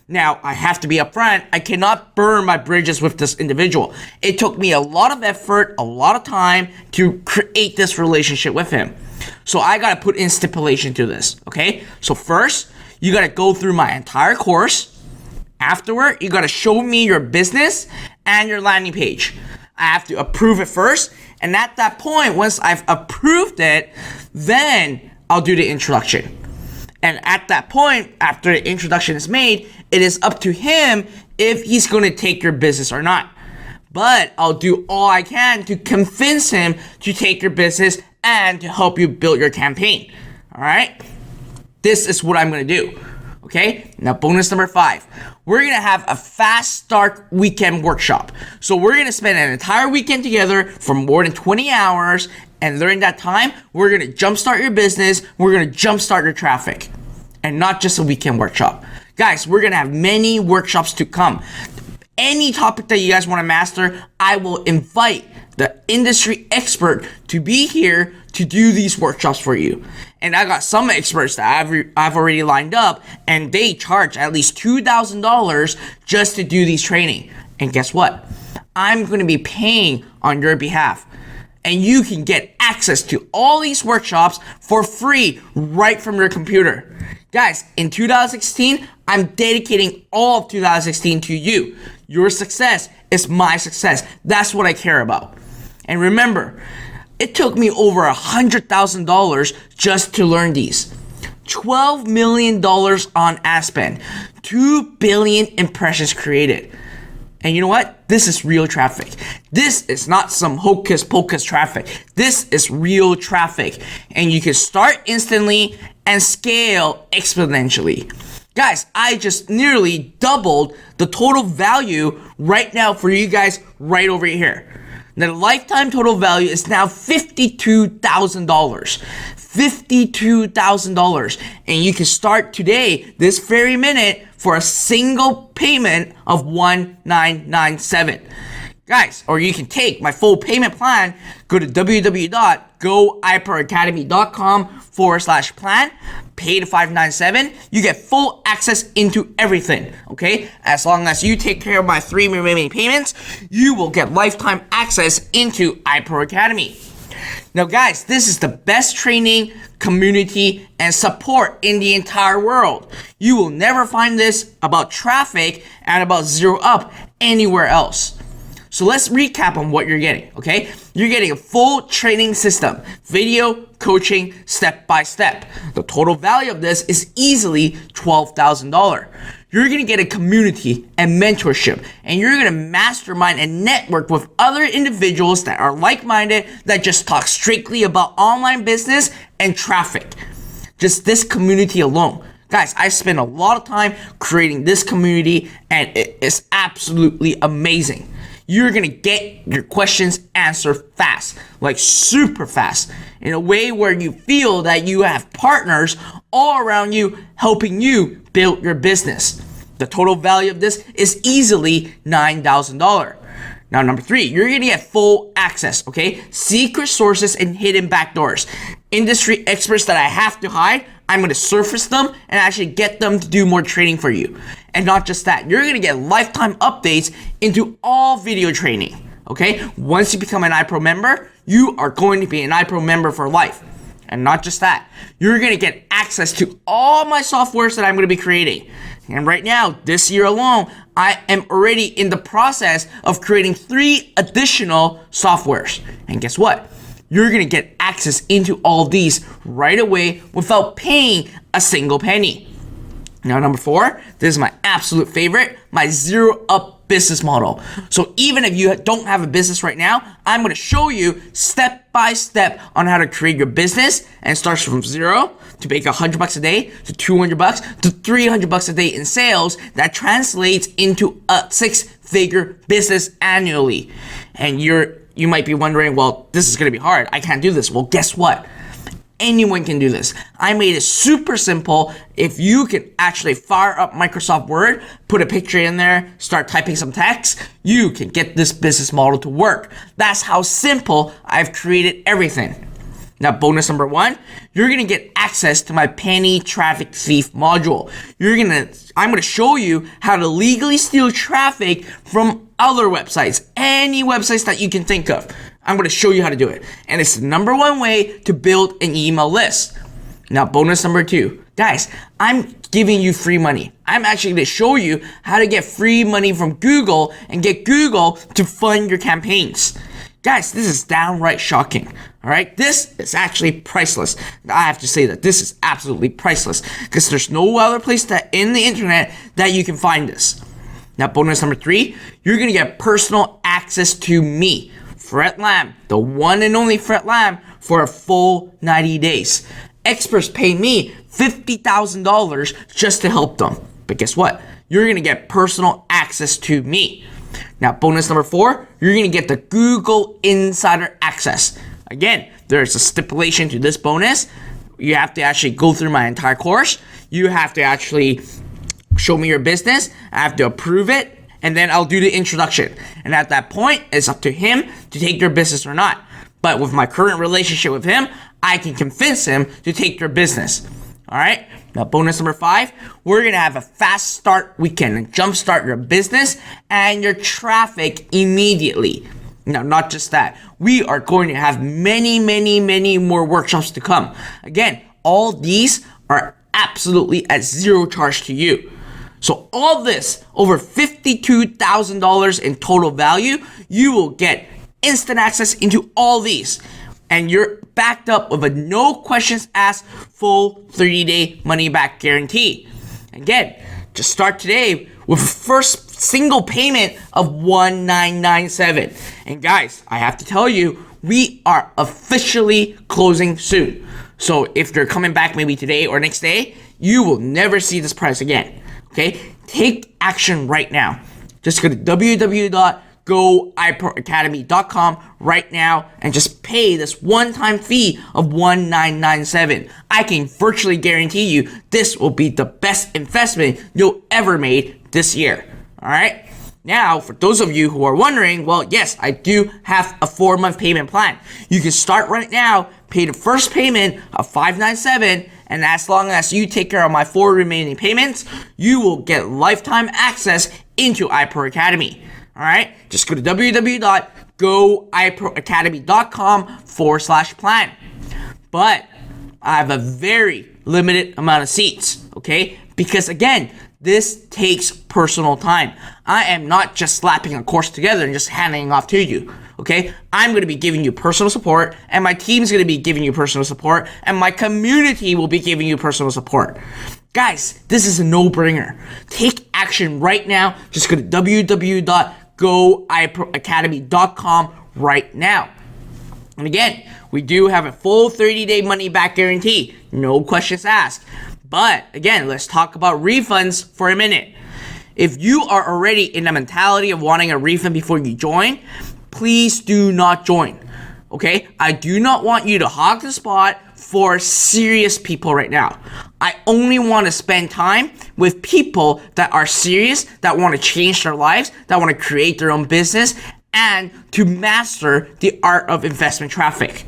Now, I have to be upfront. I cannot burn my bridges with this individual. It took me a lot of effort, a lot of time to create this relationship with him. So I gotta put in stipulation to this, okay? So first, you gotta go through my entire course. Afterward, you gotta show me your business and your landing page. I have to approve it first, and at that point, once I've approved it, then I'll do the introduction. And at that point, after the introduction is made, it is up to him if he's gonna take your business or not. But I'll do all I can to convince him to take your business and to help you build your campaign. All right? This is what I'm gonna do. Okay? Now, bonus number 5. We're gonna have a fast start weekend workshop. So we're gonna spend an entire weekend together for more than 20 hours. And during that time, we're gonna jumpstart your business. We're gonna jumpstart your traffic. And not just a weekend workshop. Guys, we're gonna have many workshops to come. Any topic that you guys wanna master, I will invite the industry expert to be here to do these workshops for you. And I got some experts that I've already lined up, and they charge at least $2,000 just to do these training. And guess what? I'm going to be paying on your behalf. And you can get access to all these workshops for free right from your computer. Guys, in 2016, I'm dedicating all of 2016 to you. Your success is my success. That's what I care about. And remember, it took me over $100,000 just to learn these. $12 million on ad spend, 2 billion impressions created. And you know what? This is real traffic. This is not some hocus pocus traffic. This is real traffic. And you can start instantly and scale exponentially. Guys, I just nearly doubled the total value right now for you guys right over here. The lifetime total value is now $52,000. $52,000. And you can start today, this very minute, for a single payment of $1,997. Guys, or you can take my full payment plan, go to www.goiproacademy.com/plan, pay the $597. You get full access into everything, okay? As long as you take care of my 3 remaining payments, you will get lifetime access into iPro Academy. Now guys, this is the best training, community, and support in the entire world. You will never find this about traffic and about zero up anywhere else. So let's recap on what you're getting, okay? You're getting a full training system, video, coaching, step by step. The total value of this is easily $12,000. You're gonna get a community and mentorship, and you're gonna mastermind and network with other individuals that are like-minded, that just talk strictly about online business and traffic. Just this community alone. Guys, I spent a lot of time creating this community, and it is absolutely amazing. You're gonna get your questions answered fast, like super fast, in a way where you feel that you have partners all around you helping you build your business. The total value of this is easily $9,000. Now, number 3, you're gonna get full access, okay? Secret sources and hidden backdoors. Industry experts that I have to hide, I'm gonna surface them and actually get them to do more training for you. And not just that, you're gonna get lifetime updates into all video training, okay? Once you become an iPro member, you are going to be an iPro member for life. And not just that, you're gonna get access to all my softwares that I'm gonna be creating. And right now, this year alone, I am already in the process of creating 3 additional softwares. And guess what? You're gonna get access into all of these right away without paying a single penny. Now, number 4, this is my absolute favorite, my zero up business model. So even if you don't have a business right now, I'm gonna show you step by step on how to create your business, and it starts from zero to make $100 a day, to $200 to $300 a day in sales. That translates into a 6-figure business annually. And you might be wondering, well, this is gonna be hard. I can't do this. Well, guess what? Anyone can do this. I made it super simple. If you can actually fire up Microsoft Word, put a picture in there, start typing some text, you can get this business model to work. That's how simple I've created everything. Now, bonus number 1, you're gonna get access to my penny traffic thief module. I'm gonna show you how to legally steal traffic from other websites, any websites that you can think of. I'm gonna show you how to do it. And it's the number 1 way to build an email list. Now, bonus number 2, guys, I'm giving you free money. I'm actually gonna show you how to get free money from Google and get Google to fund your campaigns. Guys, this is downright shocking, all right? This is actually priceless. I have to say that this is absolutely priceless because there's no other place in the internet that you can find this. Now, bonus number 3, you're gonna get personal access to me, Fred Lam, the one and only Fred Lam, for a full 90 days. Experts pay me $50,000 just to help them. But guess what? You're gonna get personal access to me. Now, bonus number 4, you're gonna get the Google Insider access. Again, there's a stipulation to this bonus. You have to actually go through my entire course. You have to actually show me your business. I have to approve it, and then I'll do the introduction. And at that point, it's up to him to take your business or not. But with my current relationship with him, I can convince him to take your business. All right. Now, bonus number 5, we're going to have a fast start weekend and jumpstart your business and your traffic immediately. Now, not just that, we are going to have many, many, many more workshops to come. Again, all these are absolutely at zero charge to you. So all this, over $52,000 in total value, you will get instant access into all these. and you're backed up with a no questions asked full 30-day money back guarantee. Again, just start today with a first single payment of $19.97. And guys, I have to tell you, we are officially closing soon. So if you're coming back maybe today or next day, you will never see this price again. Okay? Take action right now. Just go to www.goiproacademy.com right now and just pay this one-time fee of $19.97. I can virtually guarantee you this will be the best investment you'll ever made this year. All right? Now, for those of you who are wondering, well, yes, I do have a 4-month payment plan. You can start right now, pay the first payment of $597, and as long as you take care of my 4 remaining payments, you will get lifetime access into iPro Academy. All right, just go to www.goiproacademy.com/plan. But I have a very limited amount of seats, okay? Because again, this takes personal time. I am not just slapping a course together and just handing it off to you, okay? I'm going to be giving you personal support, and my team's going to be giving you personal support, and my community will be giving you personal support. Guys, this is a no-brainer. Take action right now. Just go to www.goiproacademy.com right now. And again, we do have a full 30-day money-back guarantee. No questions asked. But again, let's talk about refunds for a minute. If you are already in the mentality of wanting a refund before you join, please do not join. Okay? I do not want you to hog the spot for serious people right now. I only want to spend time with people that are serious, that want to change their lives, that want to create their own business, and to master the art of investment traffic.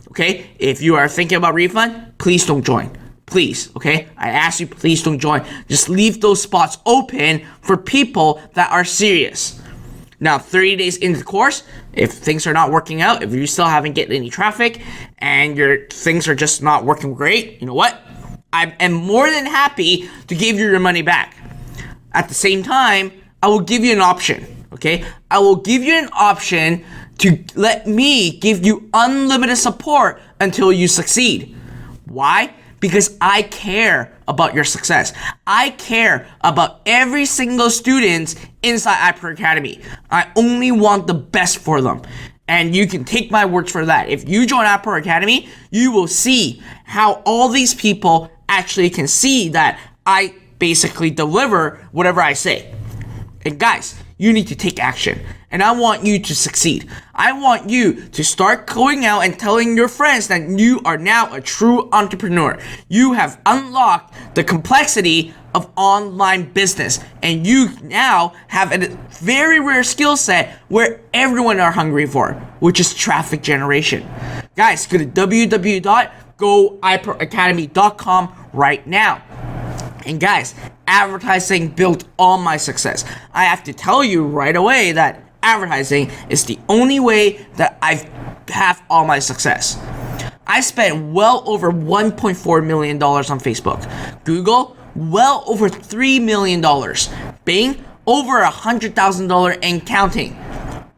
Okay? If you are thinking about refund, please don't join. Please, okay? I ask you, please don't join. Just leave those spots open for people that are serious. Now, 30 days into the course, if things are not working out, if you still haven't get any traffic and your things are just not working great, you know what? I am more than happy to give you your money back. At the same time, I will give you an option, okay? I will give you an option to let me give you unlimited support until you succeed. Why? Because I care about your success. I care about every single student inside iPro Academy. I only want the best for them. And you can take my words for that. If you join iPro Academy, you will see how all these people actually can see that I basically deliver whatever I say. And guys, you need to take action. And I want you to succeed. I want you to start going out and telling your friends that you are now a true entrepreneur. You have unlocked the complexity of online business. And you now have a very rare skill set where everyone are hungry for, which is traffic generation. Guys, go to www.goiproacademy.com right now. And guys, advertising built all my success. I have to tell you right away that advertising is the only way that I have all my success. I spent well over $1.4 million on Facebook. Google, well over $3 million. Bing, over $100,000 and counting.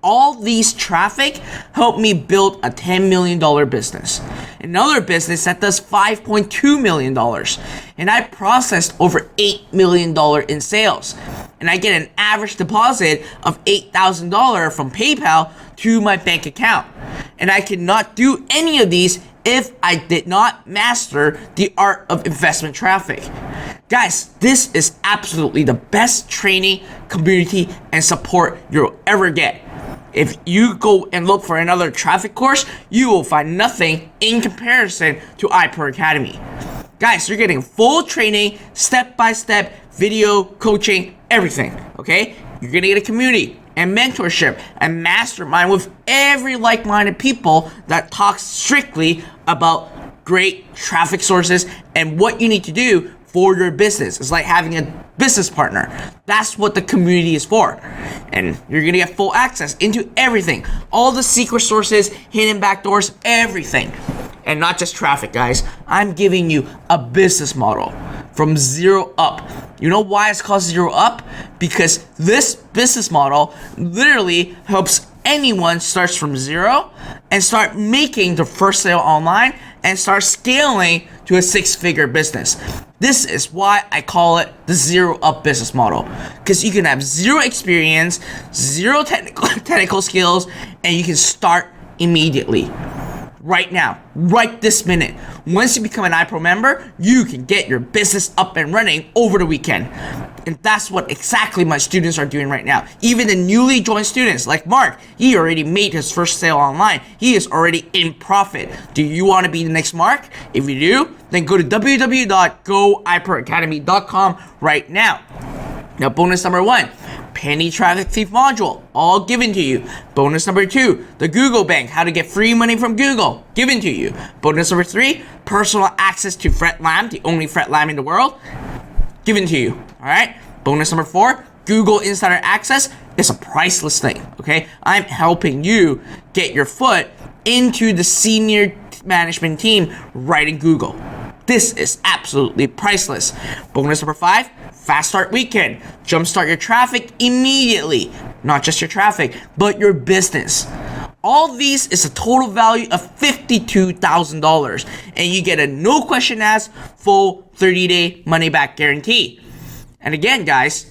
All these traffic helped me build a $10 million business. Another business that does $5.2 million. And I processed over $8 million in sales. And I get an average deposit of $8,000 from PayPal to my bank account. And I could not do any of these if I did not master the art of investment traffic. Guys, this is absolutely the best training, community, and support you'll ever get. If you go and look for another traffic course, you will find nothing in comparison to iPro Academy. Guys, you're getting full training, step-by-step, video, coaching, everything, okay? You're gonna get a community and mentorship and mastermind with every like-minded people that talks strictly about great traffic sources and what you need to do for your business. It's like having a business partner. That's what the community is for. And you're gonna get full access into everything. All the secret sources, hidden backdoors, everything. And not just traffic, guys. I'm giving you a business model from zero up. You know why it's called zero up? Because this business model literally helps anyone starts from zero and start making their first sale online and start scaling to a six-figure business. This is why I call it the zero up business model, because you can have zero experience, zero technical skills, and you can start immediately. Right now, right this minute. Once you become an iPro member, you can get your business up and running over the weekend. And that's what exactly my students are doing right now. Even the newly joined students like Mark, he already made his first sale online. He is already in profit. Do you want to be the next Mark? If you do, then go to www.goiproacademy.com right now. Now, bonus number 1. Penny Traffic Thief module, all given to you. Bonus number 2, the Google Bank, how to get free money from Google, given to you. Bonus number 3, personal access to FretLam, the only FretLam in the world, given to you. All right. Bonus number 4, Google Insider Access is a priceless thing. Okay, I'm helping you get your foot into the senior management team right in Google. This is absolutely priceless. Bonus number 5, Fast Start Weekend. Jumpstart your traffic immediately. Not just your traffic, but your business. All these is a total value of $52,000. And you get a no question asked full 30-day money back guarantee. And again, guys,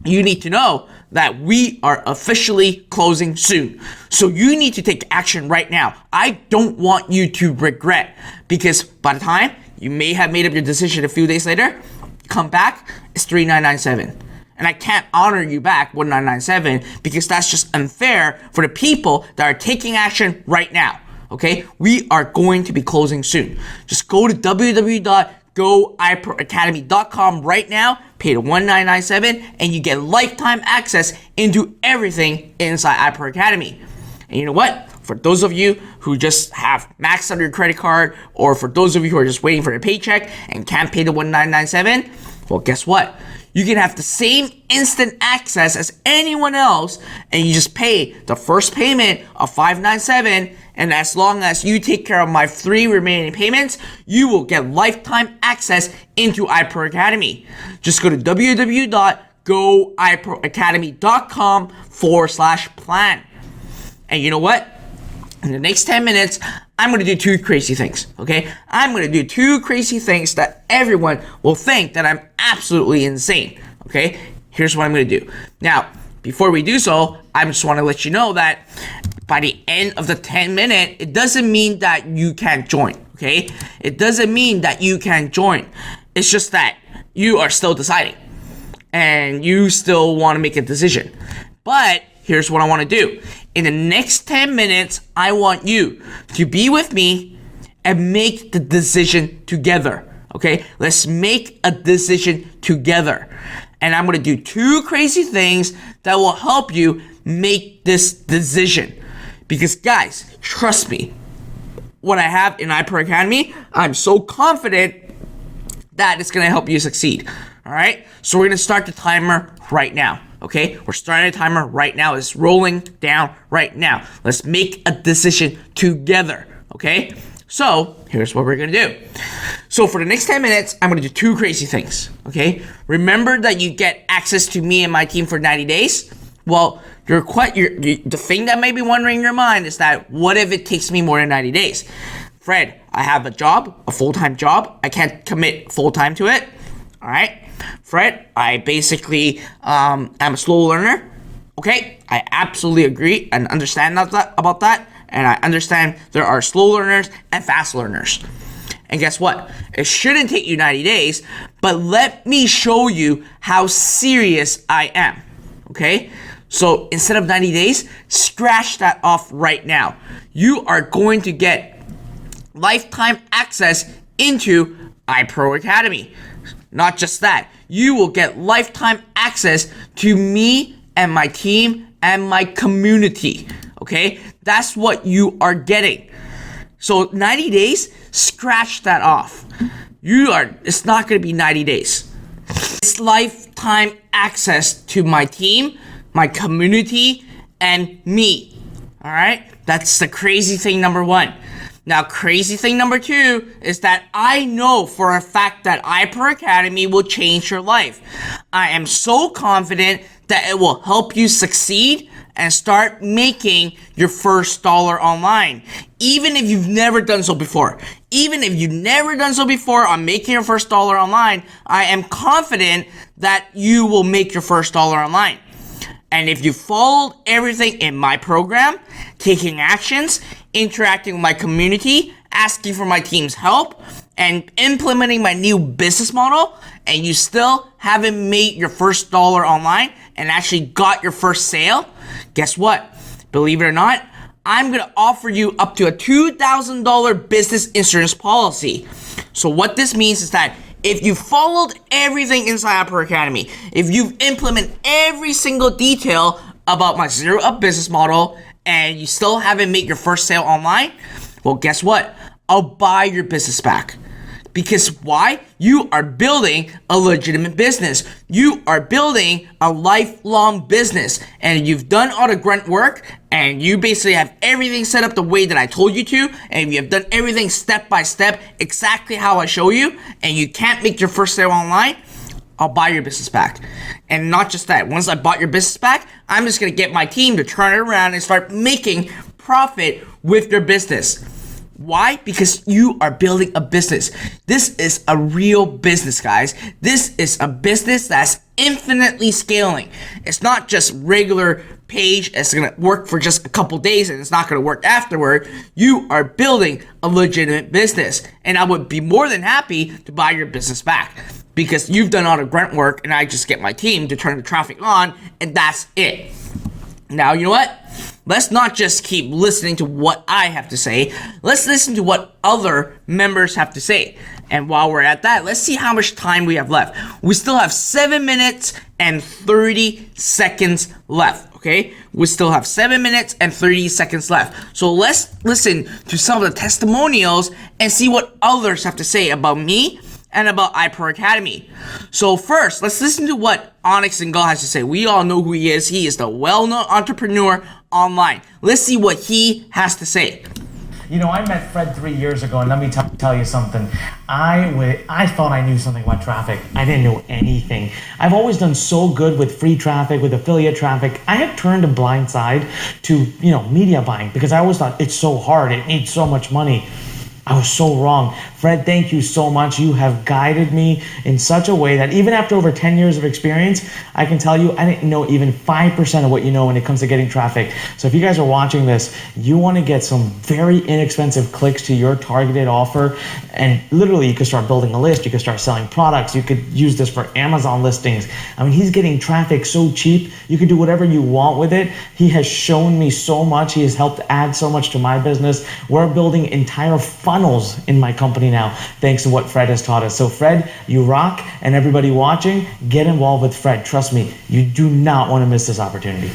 you need to know that we are officially closing soon. So you need to take action right now. I don't want you to regret, because by the time you may have made up your decision a few days later, come back, it's $3,997. And I can't honor you back $1,997 because that's just unfair for the people that are taking action right now. Okay? We are going to be closing soon. Just go to www.goiproacademy.com right now, pay the $1,997, and you get lifetime access into everything inside iPro Academy. And you know what? For those of you who just have maxed out your credit card, or for those of you who are just waiting for a paycheck and can't pay the $1,997, well, guess what? You can have the same instant access as anyone else, and you just pay the first payment of $597, and as long as you take care of my 3 remaining payments, you will get lifetime access into iPro Academy. Just go to www.goiproacademy.com/plan. And you know what? In the next 10 minutes, I'm going to do 2 crazy things, okay? I'm going to do 2 crazy things that everyone will think that I'm absolutely insane, okay? Here's what I'm going to do. Now, before we do so, I just want to let you know that by the end of the 10-minute, it doesn't mean that you can't join, okay? It doesn't mean that you can't join. It's just that you are still deciding, and you still want to make a decision. But here's what I want to do. In the next 10 minutes, I want you to be with me and make the decision together. Okay? Let's make a decision together. And I'm going to do 2 crazy things that will help you make this decision. Because guys, trust me, what I have in iPro Academy, I'm so confident that it's going to help you succeed. All right? So we're going to start the timer right now. Okay, we're starting a timer right now. It's rolling down right now. Let's make a decision together. Okay, so here's what we're gonna do. So for the next 10 minutes, I'm gonna do 2 crazy things. Okay, remember that you get access to me and my team for 90 days. Well, the thing that may be wondering in your mind is that what if it takes me more than 90 days? Fred, I have a job, a full-time job. I can't commit full-time to it. All right. Fred, I basically am a slow learner. Okay, I absolutely agree and understand about that. And I understand there are slow learners and fast learners. And guess what? It shouldn't take you 90 days, but let me show you how serious I am. Okay, so instead of 90 days, scratch that off right now. You are going to get lifetime access into iPro Academy. Not just that, you will get lifetime access to me and my team and my community, okay? That's what you are getting. So 90 days, scratch that off. It's not gonna be 90 days. It's lifetime access to my team, my community, and me, all right? That's the crazy thing number 1. Now, crazy thing number 2 is that I know for a fact that iPro Academy will change your life. I am so confident that it will help you succeed and start making your first dollar online. Even if you've never done so before. Even if you've never done so before on making your first dollar online, I am confident that you will make your first dollar online. And if you followed everything in my program, taking actions, interacting with my community, asking for my team's help, and implementing my new business model, and you still haven't made your first dollar online and actually got your first sale, guess what? Believe it or not, I'm going to offer you up to a $2,000 business insurance policy. So what this means is that if you followed everything inside N.I.T.Academy, if you've implemented every single detail about my Zero Up business model and you still haven't made your first sale online, well, guess what? I'll buy your business back. Because why? You are building a legitimate business. You are building a lifelong business. And you've done all the grunt work and you basically have everything set up the way that I told you to, and you have done everything step by step exactly how I show you, and you can't make your first sale online, I'll buy your business back. And not just that, once I bought your business back, I'm just gonna get my team to turn it around and start making profit with your business. Why? Because you are building a business. This is a real business, guys. This is a business that's infinitely scaling. It's not just regular page that's going to work for just a couple days and it's not going to work afterward. You are building a legitimate business. And I would be more than happy to buy your business back because you've done all the grunt work and I just get my team to turn the traffic on, and that's it. Now, you know what? Let's not just keep listening to what I have to say. Let's listen to what other members have to say. And while we're at that, let's see how much time we have left. We still have 7 minutes and 30 seconds left, okay? We still have 7 minutes and 30 seconds left. So let's listen to some of the testimonials and see what others have to say about me and about N.I.T.Academy. So first, let's listen to what Onyx and Gull has to say. We all know who he is. He is the well-known entrepreneur online. Let's see what he has to say. You know, I met Fred 3 years ago, and let me tell you something. I thought I knew something about traffic. I didn't know anything. I've always done so good with free traffic, with affiliate traffic. I have turned a blind side to, media buying because I always thought it's so hard. It needs so much money. I was so wrong. Fred, thank you so much. You have guided me in such a way that even after over 10 years of experience, I can tell you I didn't know even 5% of what you know when it comes to getting traffic. So if you guys are watching this, you want to get some very inexpensive clicks to your targeted offer, and literally you could start building a list, you could start selling products, you could use this for Amazon listings. I mean, he's getting traffic so cheap, you can do whatever you want with it. He has shown me so much. He has helped add so much to my business. We're building entire funnels in my company now, thanks to what Fred has taught us. So Fred, you rock, and everybody watching, get involved with Fred. Trust me, you do not want to miss this opportunity.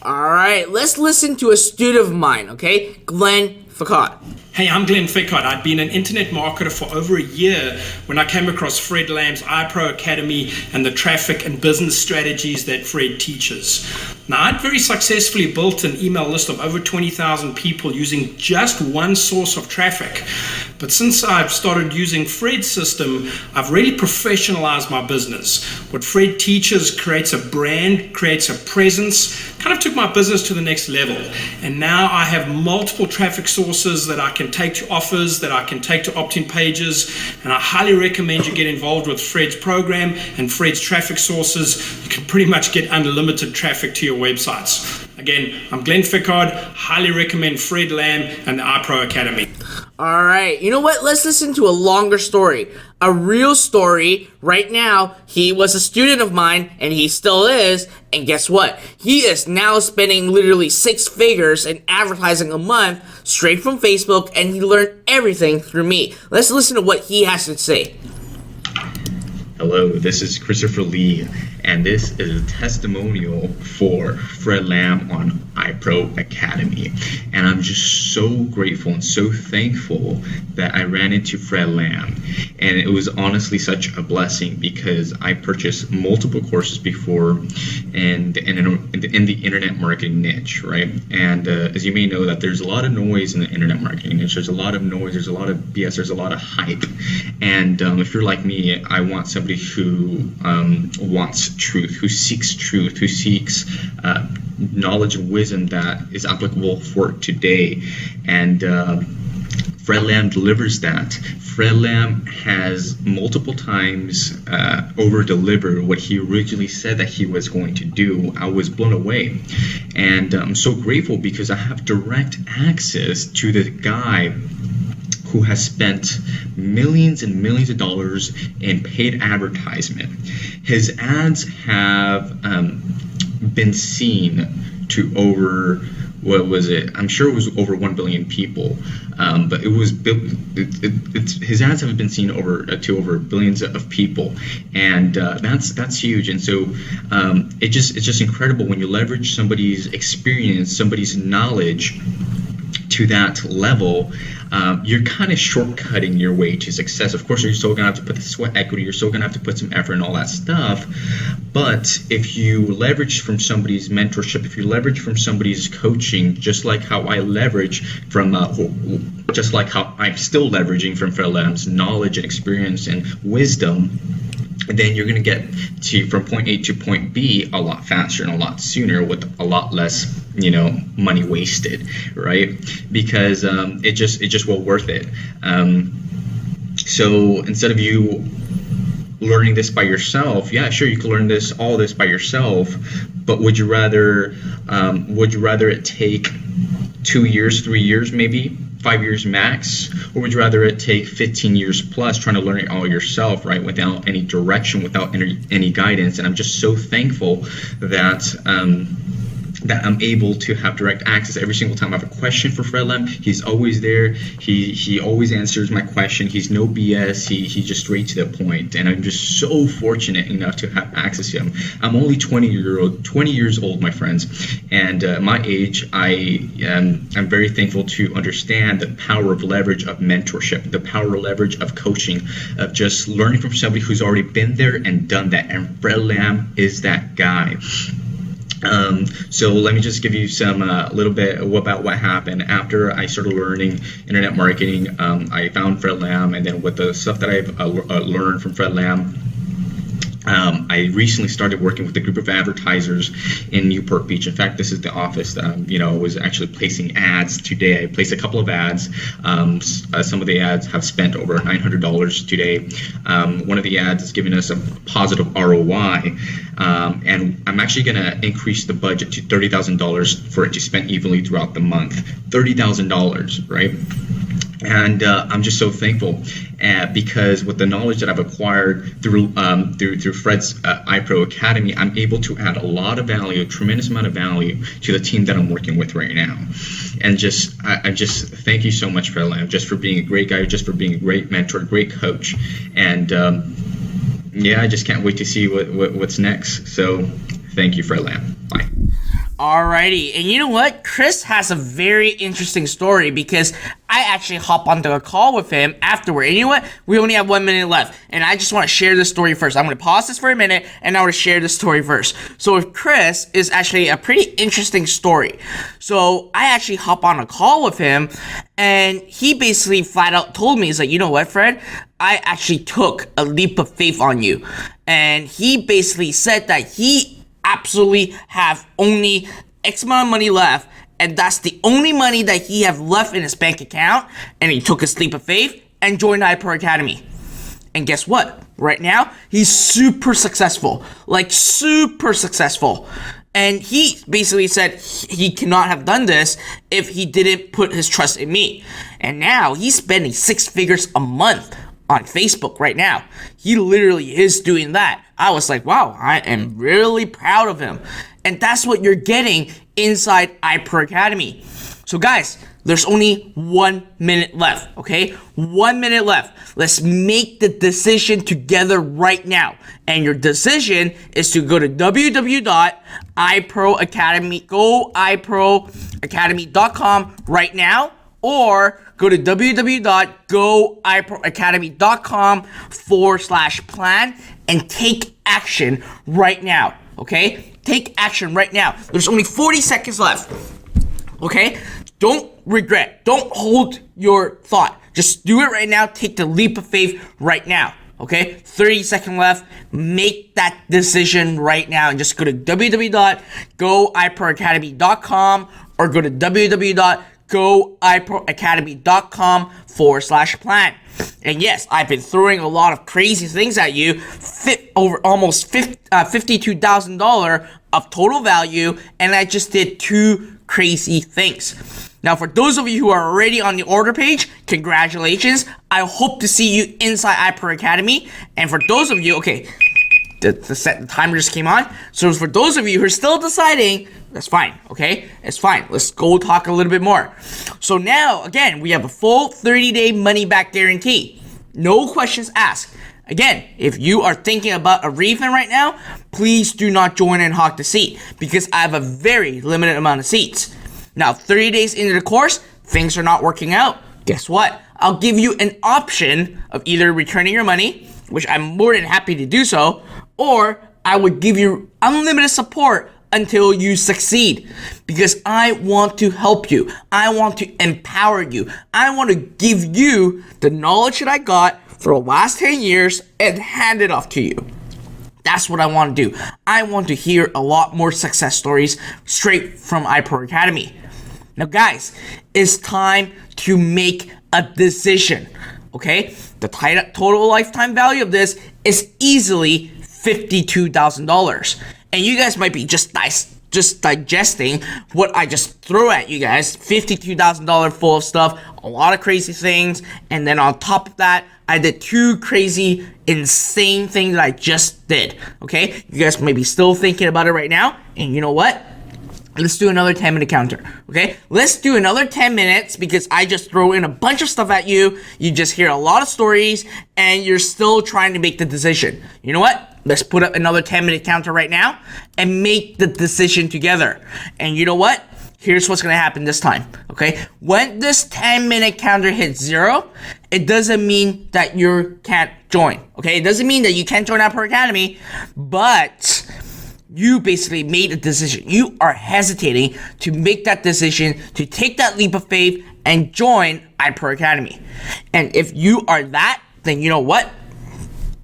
All right, let's listen to a student of mine, okay? Glenn Ficott. Hey, I'm Glenn Ficott. I'd been an internet marketer for over a year when I came across Fred Lamb's N.I.T.Academy and the traffic and business strategies that Fred teaches. Now, I'd very successfully built an email list of over 20,000 people using just one source of traffic. But since I've started using Fred's system, I've really professionalized my business. What Fred teaches creates a brand, creates a presence, kind of took my business to the next level. And now I have multiple traffic sources that I can take to offers, that I can take to opt-in pages, and I highly recommend you get involved with Fred's program and Fred's traffic sources. You can pretty much get unlimited traffic to your websites. Again, I'm Glenn Ficott. Highly recommend Fred Lamb and the N.I.T.Academy. All right, you know what? Let's listen to a longer story. A real story. Right now, he was a student of mine, and he still is. And guess what? He is now spending literally 6 figures in advertising a month straight from Facebook, and he learned everything through me. Let's listen to what he has to say. Hello, this is Christopher Lee, and this is a testimonial for Fred Lamb on N.I.T.Academy. And I'm just so grateful and so thankful that I ran into Fred Lamb. And it was honestly such a blessing because I purchased multiple courses before in the internet marketing niche, right? And as you may know, that there's a lot of noise in the internet marketing niche. There's a lot of noise, there's a lot of BS, there's a lot of hype. And if you're like me, I want somebody who wants truth, who seeks knowledge and wisdom that is applicable for today. And Fred Lam delivers that. Fred Lam has multiple times over-delivered what he originally said that he was going to do. I was blown away. And I'm so grateful because I have direct access to the guy who has spent millions and millions of dollars in paid advertisement. His ads have been seen to over, what was it? I'm sure it was over 1 billion people, but it was his ads have been seen to over billions of people, and that's huge. And so it's just incredible when you leverage somebody's experience, somebody's knowledge to that level. You're kind of shortcutting your way to success. Of course, you're still gonna have to put the sweat equity, you're still gonna have to put some effort and all that stuff. But if you leverage from somebody's mentorship, if you leverage from somebody's coaching, just like how I leverage from, just like how I'm still leveraging from Fred Lam's knowledge and experience and wisdom, then you're going to get from point A to point B a lot faster and a lot sooner with a lot less, money wasted, right? Because it's just well worth it. So instead of you learning this by yourself, yeah, sure, you can learn all this by yourself, but would you rather it take 2 years, 3 years, maybe 5 years max, or would you rather it take 15 years plus trying to learn it all yourself, right, without any direction, without any guidance? And I'm just so thankful that I'm able to have direct access every single time I have a question for Fred Lam. He's always there. He always answers my question. He's no BS. He's just straight to the point. And I'm just so fortunate enough to have access to him. I'm only 20 years old, my friends. And my age, I'm very thankful to understand the power of leverage of mentorship, the power of leverage of coaching, of just learning from somebody who's already been there and done that. And Fred Lam is that guy. So let me just give you some little bit about what happened after I started learning internet marketing. I found Fred Lam, and then with the stuff that I've learned from Fred Lam, I recently started working with a group of advertisers in Newport Beach. In fact, this is the office that I was actually placing ads today. I placed a couple of ads. Some of the ads have spent over $900 today. One of the ads is giving us a positive ROI, and I'm actually going to increase the budget to $30,000 for it to spend evenly throughout the month. $30,000, right? And I'm just so thankful because with the knowledge that I've acquired through Fred's N.I.T.Academy, I'm able to add a lot of value, a tremendous amount of value to the team that I'm working with right now. And I just thank you so much, Fred Lam, just for being a great guy, just for being a great mentor, great coach. And yeah, I just can't wait to see what's next. So thank you, Fred Lam. Bye. Alrighty, and you know what? Chris has a very interesting story because I actually hop onto a call with him afterward. And you know what? We only have 1 minute left, and I just want to share this story first. I'm going to pause this for a minute, and I want to share this story first. So with Chris is actually a pretty interesting story. So I actually hop on a call with him, and he basically flat out told me, he's like, you know what, Fred? I actually took a leap of faith on you. And he basically said that he absolutely have only X amount of money left, and that's the only money that he have left in his bank account, and he took a leap of faith and joined N.I.T.Academy. And guess what? Right now, he's super successful. Like, super successful. And he basically said he cannot have done this if he didn't put his trust in me. And now, he's spending 6 figures a month on Facebook right now. He literally is doing that. I was like, wow, I am really proud of him. And that's what you're getting inside N.I.T.Academy. So guys, there's only 1 minute left, okay? 1 minute left. Let's make the decision together right now. And your decision is to go to www.iProAcademy, go iProAcademy.com right now, or go to www.goiProAcademy.com/plan and take action right now, okay? Take action right now. There's only 40 seconds left, okay? Don't regret. Don't hold your thought. Just do it right now. Take the leap of faith right now, Okay, 30-second left. Make that decision right now and just go to www.goiproacademy.com or go to www.goiproacademy.com/plan. And yes, I've been throwing a lot of crazy things at you, over almost $52,000 of total value, and I just did 2 crazy things. Now, for those of you who are already on the order page, congratulations. I hope to see you inside iPro Academy. And for those of you, okay, the timer just came on. So for those of you who are still deciding, that's fine, okay? It's fine. Let's go talk a little bit more. So now, again, we have a full 30-day money-back guarantee. No questions asked. Again, if you are thinking about a refund right now, please do not join and hog the seat because I have a very limited amount of seats. Now, 30 days into the course, things are not working out. Guess what? I'll give you an option of either returning your money, which I'm more than happy to do so, or I would give you unlimited support until you succeed because I want to help you. I want to empower you. I want to give you the knowledge that I got for the last 10 years and hand it off to you. That's what I want to do. I want to hear a lot more success stories straight from iPro Academy. Now, guys, it's time to make a decision, okay? The total lifetime value of this is easily $52,000. And you guys might be just digesting what I just threw at you guys. $52,000 full of stuff, a lot of crazy things. And then on top of that, I did 2 crazy, insane things that I just did, okay? You guys may be still thinking about it right now. And you know what? Let's do another 10-minute counter, okay? Let's do another 10 minutes because I just throw in a bunch of stuff at you. You just hear a lot of stories and you're still trying to make the decision. You know what? Let's put up another 10-minute counter right now and make the decision together. And you know what? Here's what's going to happen this time, okay? When this 10-minute counter hits 0, it doesn't mean that you can't join, okay? It doesn't mean that you can't join iPro Academy, but you basically made a decision. You are hesitating to make that decision, to take that leap of faith and join iPro Academy. And if you are that, then you know what?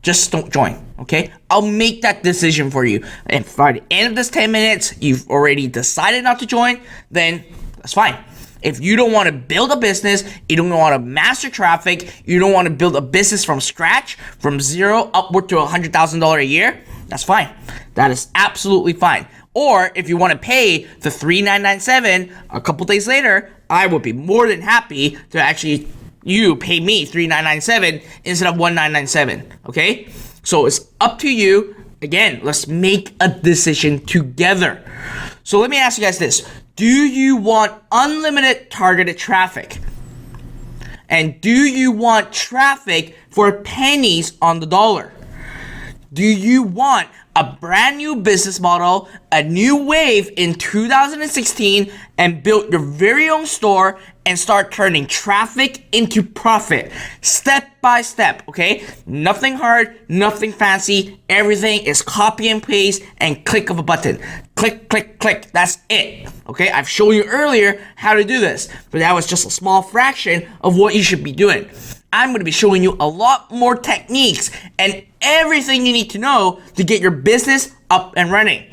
Just don't join, okay? I'll make that decision for you. And by the end of this 10 minutes, you've already decided not to join, then that's fine. If you don't want to build a business, you don't want to master traffic, you don't want to build a business from scratch, from 0 upward to $100,000 a year, that's fine. That is absolutely fine. Or if you want to pay the $3,997 a couple days later, I would be more than happy to actually you pay me $3,997 instead of $1,997. Okay? So it's up to you. Again, let's make a decision together. So let me ask you guys this. Do you want unlimited targeted traffic? And do you want traffic for pennies on the dollar? Do you want a brand new business model, a new wave in 2016, and build your very own store and start turning traffic into profit step by step, okay? Nothing hard, nothing fancy. Everything is copy and paste and click of a button. Click, click, click. That's it, okay? I've shown you earlier how to do this, but that was just a small fraction of what you should be doing. I'm going to be showing you a lot more techniques and everything you need to know to get your business up and running.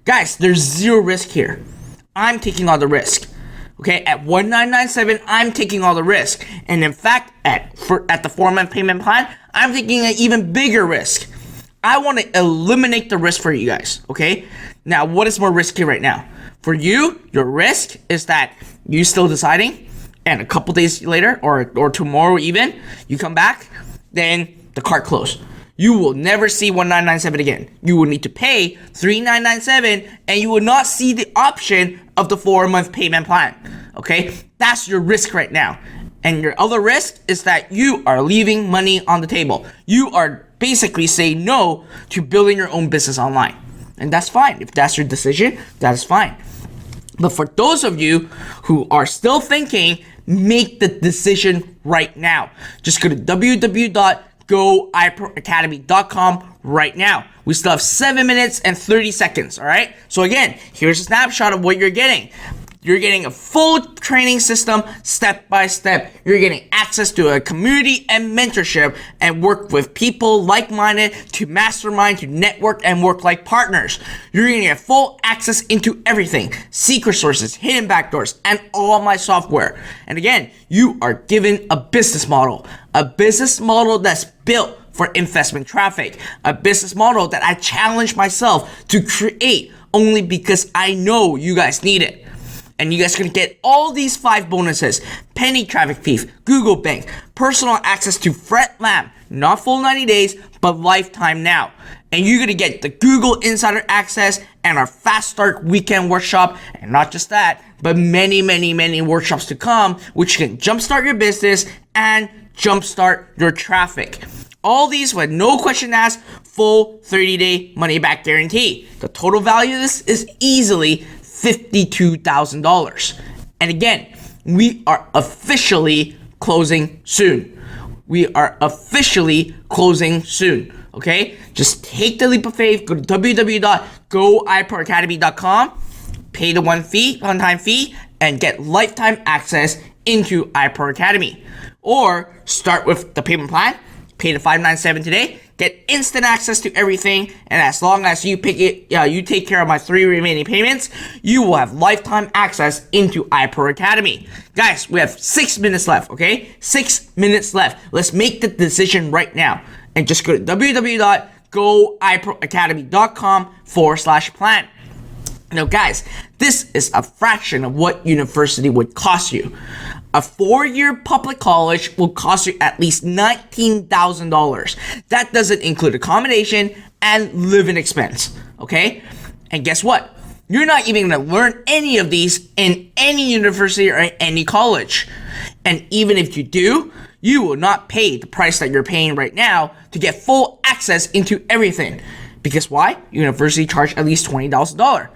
Guys, there's 0 risk here. I'm taking all the risk. Okay, at $1,997, I'm taking all the risk. And in fact, at the 4-month payment plan, I'm taking an even bigger risk. I want to eliminate the risk for you guys, okay? Now, what is more risky right now? For you, your risk is that you still deciding, and a couple days later, or tomorrow even, you come back, then the cart closed. You will never see $1,997 again. You will need to pay $3,997, and you will not see the option of the 4-month payment plan. Okay, that's your risk right now. And your other risk is that you are leaving money on the table. You are basically saying no to building your own business online, and that's fine. If that's your decision, that is fine. But for those of you who are still thinking, make the decision right now. Just go to www.goiproacademy.com right now. We still have 7 minutes and 30 seconds, all right? So again, here's a snapshot of what you're getting. You're getting a full training system step by step. You're getting access to a community and mentorship and work with people like-minded to mastermind, to network and work like partners. You're going to get full access into everything. Secret sources, hidden backdoors, and all my software. And again, you are given a business model. A business model that's built for investment traffic. A business model that I challenge myself to create only because I know you guys need it. And you guys are going to get all these 5 bonuses. Penny traffic fee, Google Bank, personal access to Fred Lam, not full 90 days, but lifetime now. And you're going to get the Google Insider access and our Fast Start Weekend Workshop. And not just that, but many, many, many workshops to come, which can jumpstart your business and jumpstart your traffic. All these with no question asked, full 30-day money-back guarantee. The total value of this is easily $52,000. And again, we are officially closing soon. We are officially closing soon. Okay? Just take the leap of faith. Go to www.goiproacademy.com, pay the one-time fee, and get lifetime access into iPro Academy. Or start with the payment plan. Pay the $597 today, get instant access to everything, and as long as you you take care of my 3 remaining payments, you will have lifetime access into iPro Academy. Guys, we have 6 minutes left, okay? 6 minutes left. Let's make the decision right now. And just go to www.goiproacademy.com/plan. Now, guys, this is a fraction of what university would cost you. A 4-year public college will cost you at least $19,000. That doesn't include accommodation and living expense, okay? And guess what? You're not even going to learn any of these in any university or any college. And even if you do, you will not pay the price that you're paying right now to get full access into everything. Because why? University charge at least $20,000.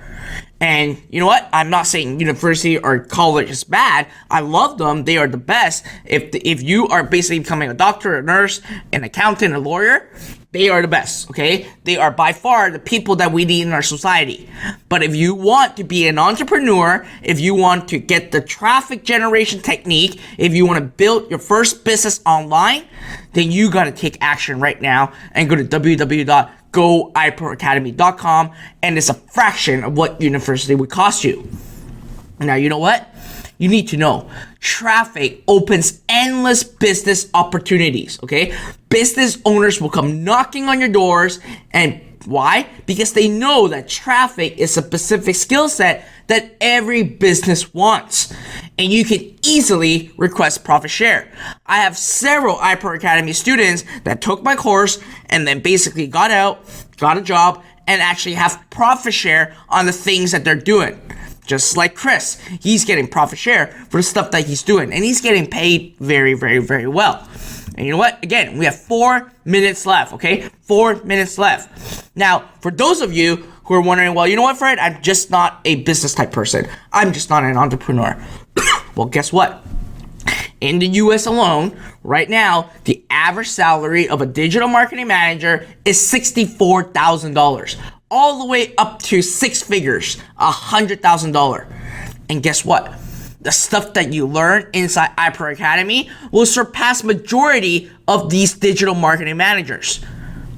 And you know what? I'm not saying university or college is bad. I love them. They are the best. If you are basically becoming a doctor, a nurse, an accountant, a lawyer, they are the best, okay? They are by far the people that we need in our society. But if you want to be an entrepreneur, if you want to get the traffic generation technique, if you want to build your first business online, then you got to take action right now and go to www.goiproacademy.com, and it's a fraction of what university would cost you. Now, you know what? You need to know traffic opens endless business opportunities, okay? Business owners will come knocking on your doors, and why? Because they know that traffic is a specific skill set that every business wants. And you can easily request profit share. I have several iPro Academy students that took my course and then basically got out, got a job, and actually have profit share on the things that they're doing. Just like Chris, he's getting profit share for the stuff that he's doing, and he's getting paid very, very, very well. And you know what? Again, we have 4 minutes left, okay? 4 minutes left. Now, for those of you who are wondering, well, you know what, Fred? I'm just not a business type person. I'm just not an entrepreneur. Well, guess what? In the US alone, right now, the average salary of a digital marketing manager is $64,000. All the way up to 6 figures, $100,000. And guess what? The stuff that you learn inside iPro Academy will surpass majority of these digital marketing managers.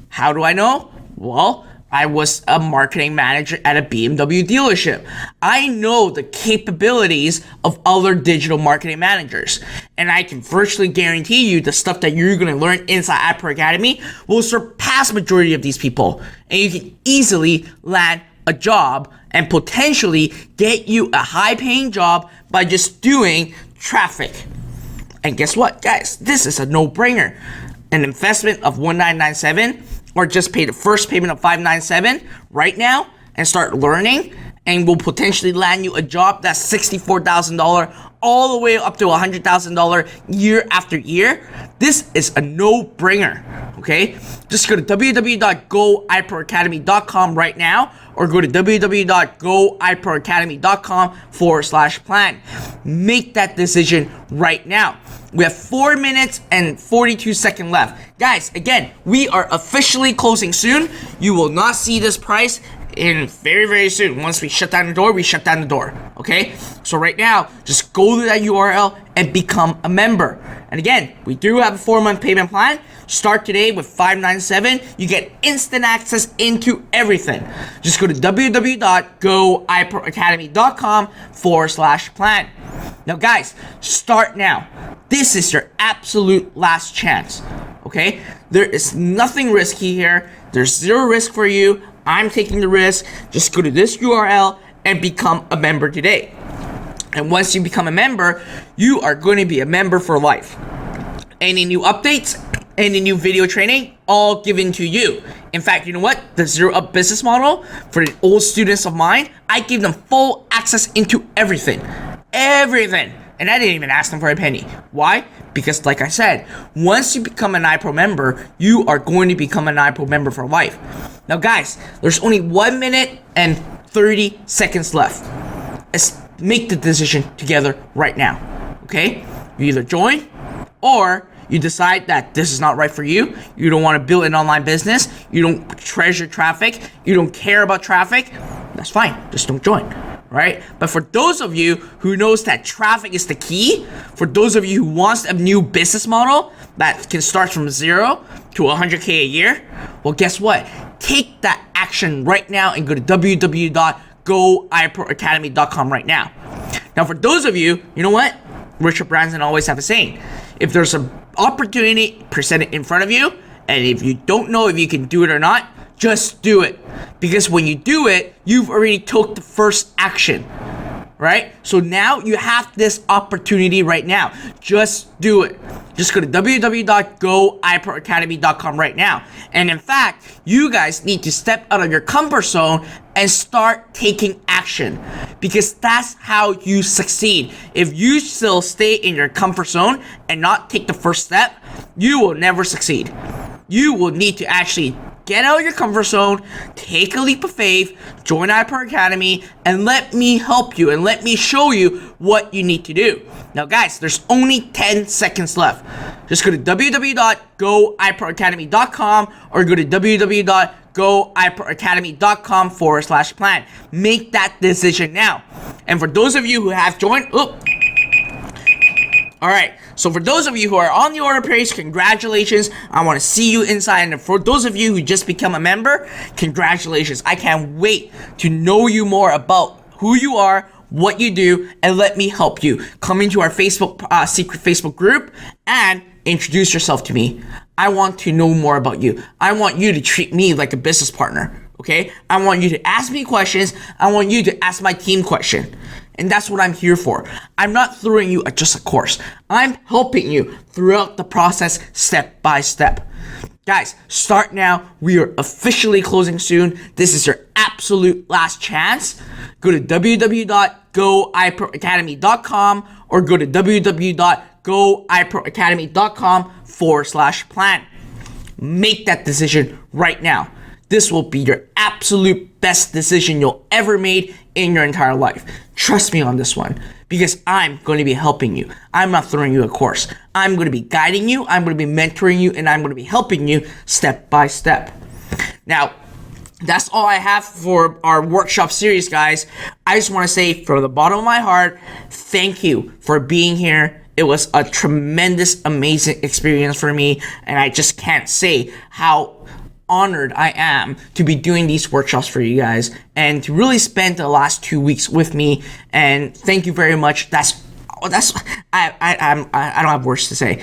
How do I know? Well, I was a marketing manager at a BMW dealership. I know the capabilities of other digital marketing managers. And I can virtually guarantee you the stuff that you're going to learn inside iPro Academy will surpass majority of these people. And you can easily land a job and potentially get you a high-paying job by just doing traffic. And guess what, guys? This is a no-brainer. An investment of $1,997, or just pay the first payment of $597 right now and start learning, and will potentially land you a job that's $64,000 all the way up to $100,000 year after year. This is a no-brainer, okay? Just go to www.goiproacademy.com right now, or go to www.goiproacademy.com/plan. Make that decision right now. We have 4 minutes and 42 seconds left. Guys, again, we are officially closing soon. You will not see this price in very, very soon. Once we shut down the door, we shut down the door, okay? Okay, so right now, just go to that URL and become a member. And again, we do have a 4-month payment plan. Start today with $597. You get instant access into everything. Just go to www.goiproacademy.com/plan. Now guys, start now. This is your absolute last chance. Okay, there is nothing risky here. There's zero risk for you. I'm taking the risk. Just go to this URL and become a member today. And once you become a member, you are going to be a member for life. Any new updates, any new video training, all given to you. In fact, you know what? The Zero Up business model for the old students of mine, I gave them full access into everything. Everything. And I didn't even ask them for a penny. Why? Because like I said, once you become an iPro member, you are going to become an iPro member for life. Now guys, there's only 1 minute and 30 seconds left. Let's make the decision together right now. Okay? You either join or you decide that this is not right for you. You don't want to build an online business. You don't treasure traffic. You don't care about traffic. That's fine. Just don't join. Right? But for those of you who knows that traffic is the key, for those of you who wants a new business model that can start from 0 to 100K a year, well, guess what? Take that action right now and go to www.goiproacademy.com right now. Now, for those of you, you know what? Richard Branson always have a saying. If there's an opportunity presented in front of you, and if you don't know if you can do it or not, just do it. Because when you do it, you've already took the first action, right? So now you have this opportunity right now. Just do it. Just go to www.goiproacademy.com right now. And in fact, you guys need to step out of your comfort zone and start taking action, because that's how you succeed. If you still stay in your comfort zone and not take the first step, you will never succeed. You will need to actually get out of your comfort zone, take a leap of faith, join iPro Academy, and let me help you and let me show you what you need to do. Now guys, there's only 10 seconds left. Just go to www.goiproacademy.com or go to www.goiproacademy.com/plan. Make that decision now. And for those of you who have joined, alright, so for those of you who are on the order page, congratulations. I want to see you inside. And for those of you who just become a member, congratulations. I can't wait to know you more about who you are, what you do, and let me help you. Come into our Facebook secret Facebook group and introduce yourself to me. I want to know more about you. I want you to treat me like a business partner, okay? I want you to ask me questions. I want you to ask my team questions. And that's what I'm here for. I'm not throwing you just a course. I'm helping you throughout the process, step by step. Guys, start now. We are officially closing soon. This is your absolute last chance. Go to www.goiproacademy.com or go to www.goiproacademy.com/plan. Make that decision right now. This will be your absolute best decision you'll ever made in your entire life. Trust me on this one, because I'm going to be helping you. I'm not throwing you a course. I'm going to be guiding you, I'm going to be mentoring you, and I'm going to be helping you step by step. Now, that's all I have for our workshop series, guys. I just want to say from the bottom of my heart, thank you for being here. It was a tremendous, amazing experience for me, and I just can't say how honored I am to be doing these workshops for you guys and to really spend the last 2 weeks with me. And thank you very much. I don't have words to say.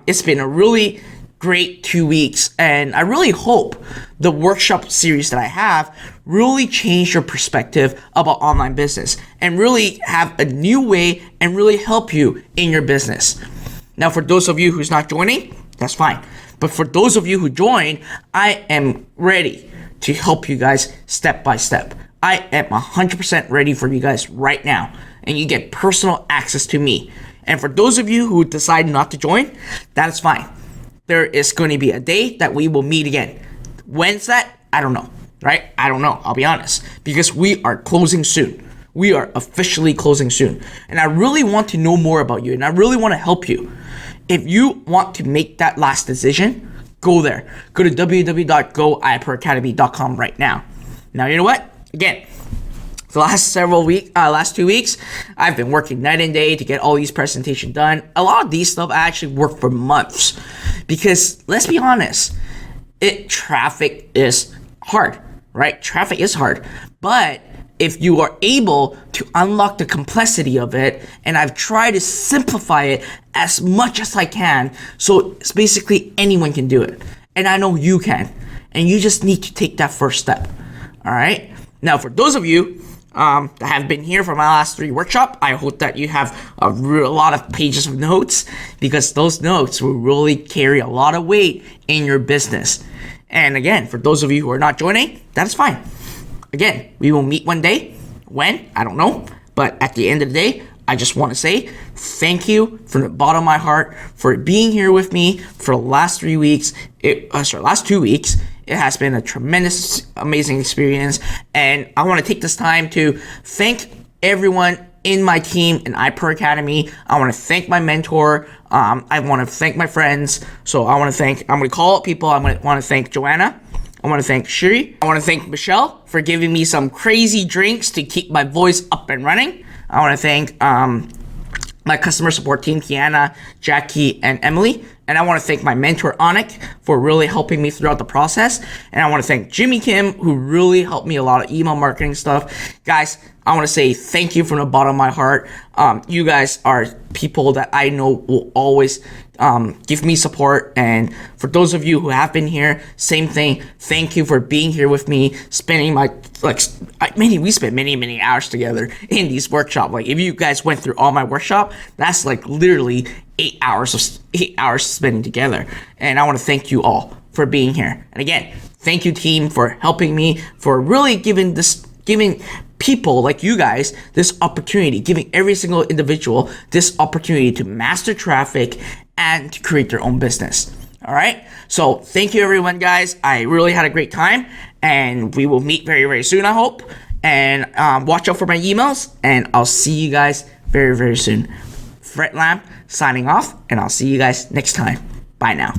It's been a really great 2 weeks, and I really hope the workshop series that I have really change your perspective about online business and really have a new way and really help you in your business. Now, for those of you who's not joining, that's fine. But for those of you who join, I am ready to help you guys step by step. I am 100% ready for you guys right now. And you get personal access to me. And for those of you who decide not to join, that is fine. There is going to be a day that we will meet again. When's that? I don't know, right? I don't know, I'll be honest. Because we are closing soon. We are officially closing soon. And I really want to know more about you. And I really want to help you. If you want to make that last decision, go there. Go to www.goiproacademy.com right now. Now, you know what? Again, the last 2 weeks, I've been working night and day to get all these presentations done. A lot of these stuff I actually work for months because let's be honest, traffic is hard, right? Traffic is hard, but if you are able to unlock the complexity of it, and I've tried to simplify it as much as I can, so it's basically anyone can do it. And I know you can. And you just need to take that first step. All right? Now, for those of you that have been here for my last 3 workshops, I hope that you have a lot of pages of notes, because those notes will really carry a lot of weight in your business. And again, for those of you who are not joining, that's fine. Again, we will meet one day. When? I don't know. But at the end of the day, I just want to say thank you from the bottom of my heart for being here with me for the last 3 weeks. Last 2 weeks. It has been a tremendous, amazing experience. And I want to take this time to thank everyone in my team in N.I.T.Academy. I want to thank my mentor. I want to thank my friends. So I'm going to call out people. I want to thank Joanna. I want to thank Shiri. I want to thank Michelle for giving me some crazy drinks to keep my voice up and running. I want to thank my customer support team, Kiana, Jackie, and Emily. And I want to thank my mentor, Anik, for really helping me throughout the process. And I want to thank Jimmy Kim, who really helped me a lot of email marketing stuff. Guys, I want to say thank you from the bottom of my heart. You guys are people that I know will always give me support. And for those of you who have been here, same thing. Thank you for being here with me, spending we spent many hours together in these workshops. Like, if you guys went through all my workshop, that's like literally 8 hours spending together. And I want to thank you all for being here. And again, thank you, team, for helping me, for really giving people like you guys this opportunity, giving every single individual this opportunity to master traffic and to create their own business. All right. So thank you, everyone, guys. I really had a great time, and we will meet very, very soon, I hope. And watch out for my emails, and I'll see you guys very, very soon. Fred Lamb signing off, and I'll see you guys next time. Bye now.